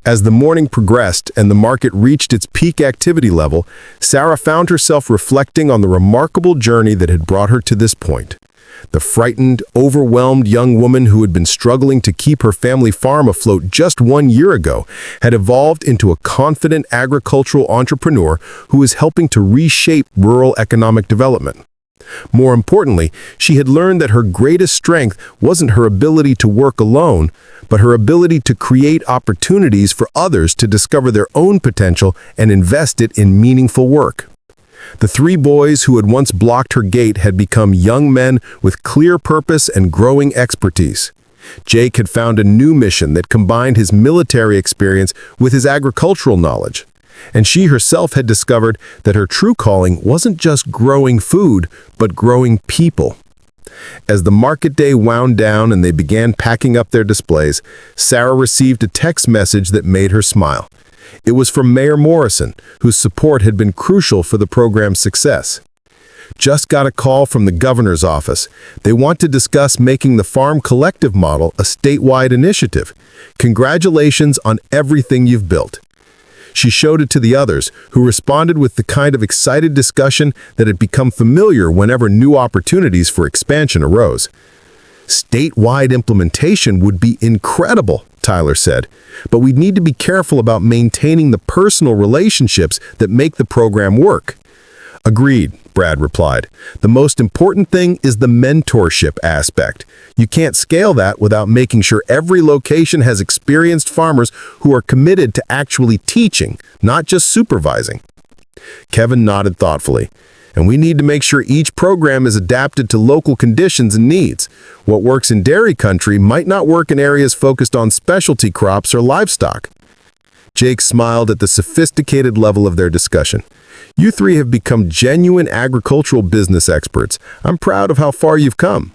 As the morning progressed and the market reached its peak activity level, Sarah found herself reflecting on the remarkable journey that had brought her to this point. The frightened, overwhelmed young woman who had been struggling to keep her family farm afloat just 1 year ago had evolved into a confident agricultural entrepreneur who is helping to reshape rural economic development. More importantly, she had learned that her greatest strength wasn't her ability to work alone, but her ability to create opportunities for others to discover their own potential and invest it in meaningful work. The 3 boys who had once blocked her gate had become young men with clear purpose and growing expertise. Jake had found a new mission that combined his military experience with his agricultural knowledge. And she herself had discovered that her true calling wasn't just growing food, but growing people. As the market day wound down and they began packing up their displays, Sarah received a text message that made her smile. It was from Mayor Morrison, whose support had been crucial for the program's success. "Just got a call from the governor's office. They want to discuss making the farm collective model a statewide initiative. Congratulations on everything you've built." She showed it to the others, who responded with the kind of excited discussion that had become familiar whenever new opportunities for expansion arose. "Statewide implementation would be incredible," Tyler said, "but we'd need to be careful about maintaining the personal relationships that make the program work." "Agreed," Brad replied. "The most important thing is the mentorship aspect. You can't scale that without making sure every location has experienced farmers who are committed to actually teaching, not just supervising." Kevin nodded thoughtfully. and we need to make sure each program is adapted to local conditions and needs. What works in dairy country might not work in areas focused on specialty crops or livestock." Jake smiled at the sophisticated level of their discussion. "You three have become genuine agricultural business experts. I'm proud of how far you've come."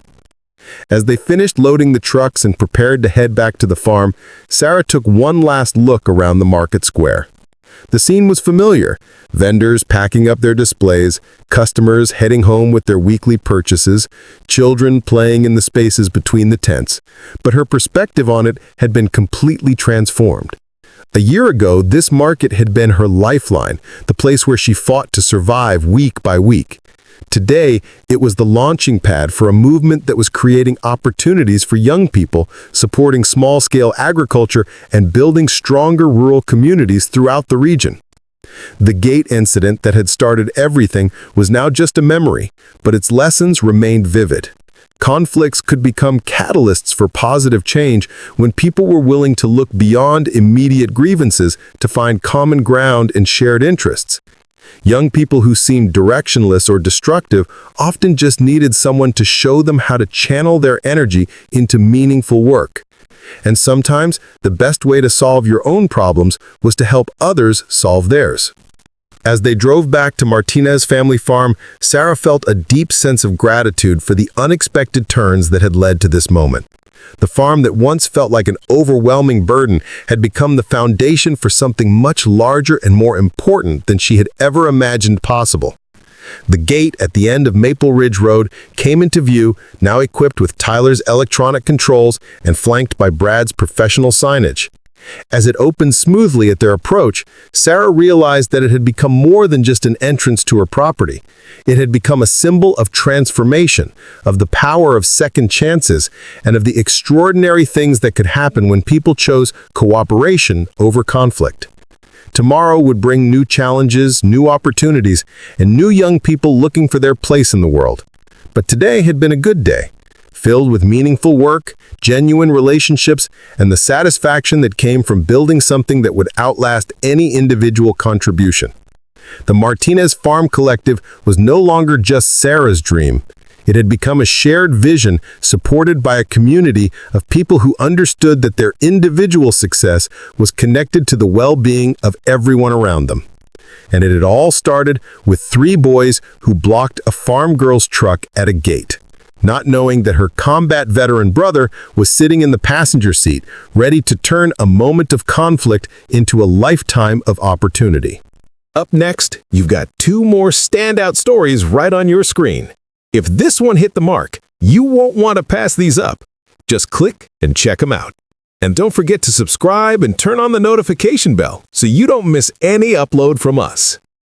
As they finished loading the trucks and prepared to head back to the farm, Sarah took one last look around the market square. The scene was familiar: vendors packing up their displays, customers heading home with their weekly purchases, children playing in the spaces between the tents. But her perspective on it had been completely transformed. A year ago, this market had been her lifeline, the place where she fought to survive week by week. Today, it was the launching pad for a movement that was creating opportunities for young people, supporting small-scale agriculture, and building stronger rural communities throughout the region. The gate incident that had started everything was now just a memory, but its lessons remained vivid. Conflicts could become catalysts for positive change when people were willing to look beyond immediate grievances to find common ground and shared interests. Young people who seemed directionless or destructive often just needed someone to show them how to channel their energy into meaningful work. And sometimes, the best way to solve your own problems was to help others solve theirs. As they drove back to Martinez Family Farm, Sarah felt a deep sense of gratitude for the unexpected turns that had led to this moment. The farm that once felt like an overwhelming burden had become the foundation for something much larger and more important than she had ever imagined possible. The gate at the end of Maple Ridge Road came into view, now equipped with Tyler's electronic controls and flanked by Brad's professional signage. As it opened smoothly at their approach, Sarah realized that it had become more than just an entrance to her property. It had become a symbol of transformation, of the power of second chances, and of the extraordinary things that could happen when people chose cooperation over conflict. Tomorrow would bring new challenges, new opportunities, and new young people looking for their place in the world. But today had been a good day, filled with meaningful work, genuine relationships, and the satisfaction that came from building something that would outlast any individual contribution. The Martinez Farm Collective was no longer just Sarah's dream. It had become a shared vision supported by a community of people who understood that their individual success was connected to the well-being of everyone around them. And it had all started with 3 boys who blocked a farm girl's truck at a gate, not knowing that her combat veteran brother was sitting in the passenger seat, ready to turn a moment of conflict into a lifetime of opportunity. Up next, you've got 2 more standout stories right on your screen. If this one hit the mark, you won't want to pass these up. Just click and check them out. And don't forget to subscribe and turn on the notification bell so you don't miss any upload from us.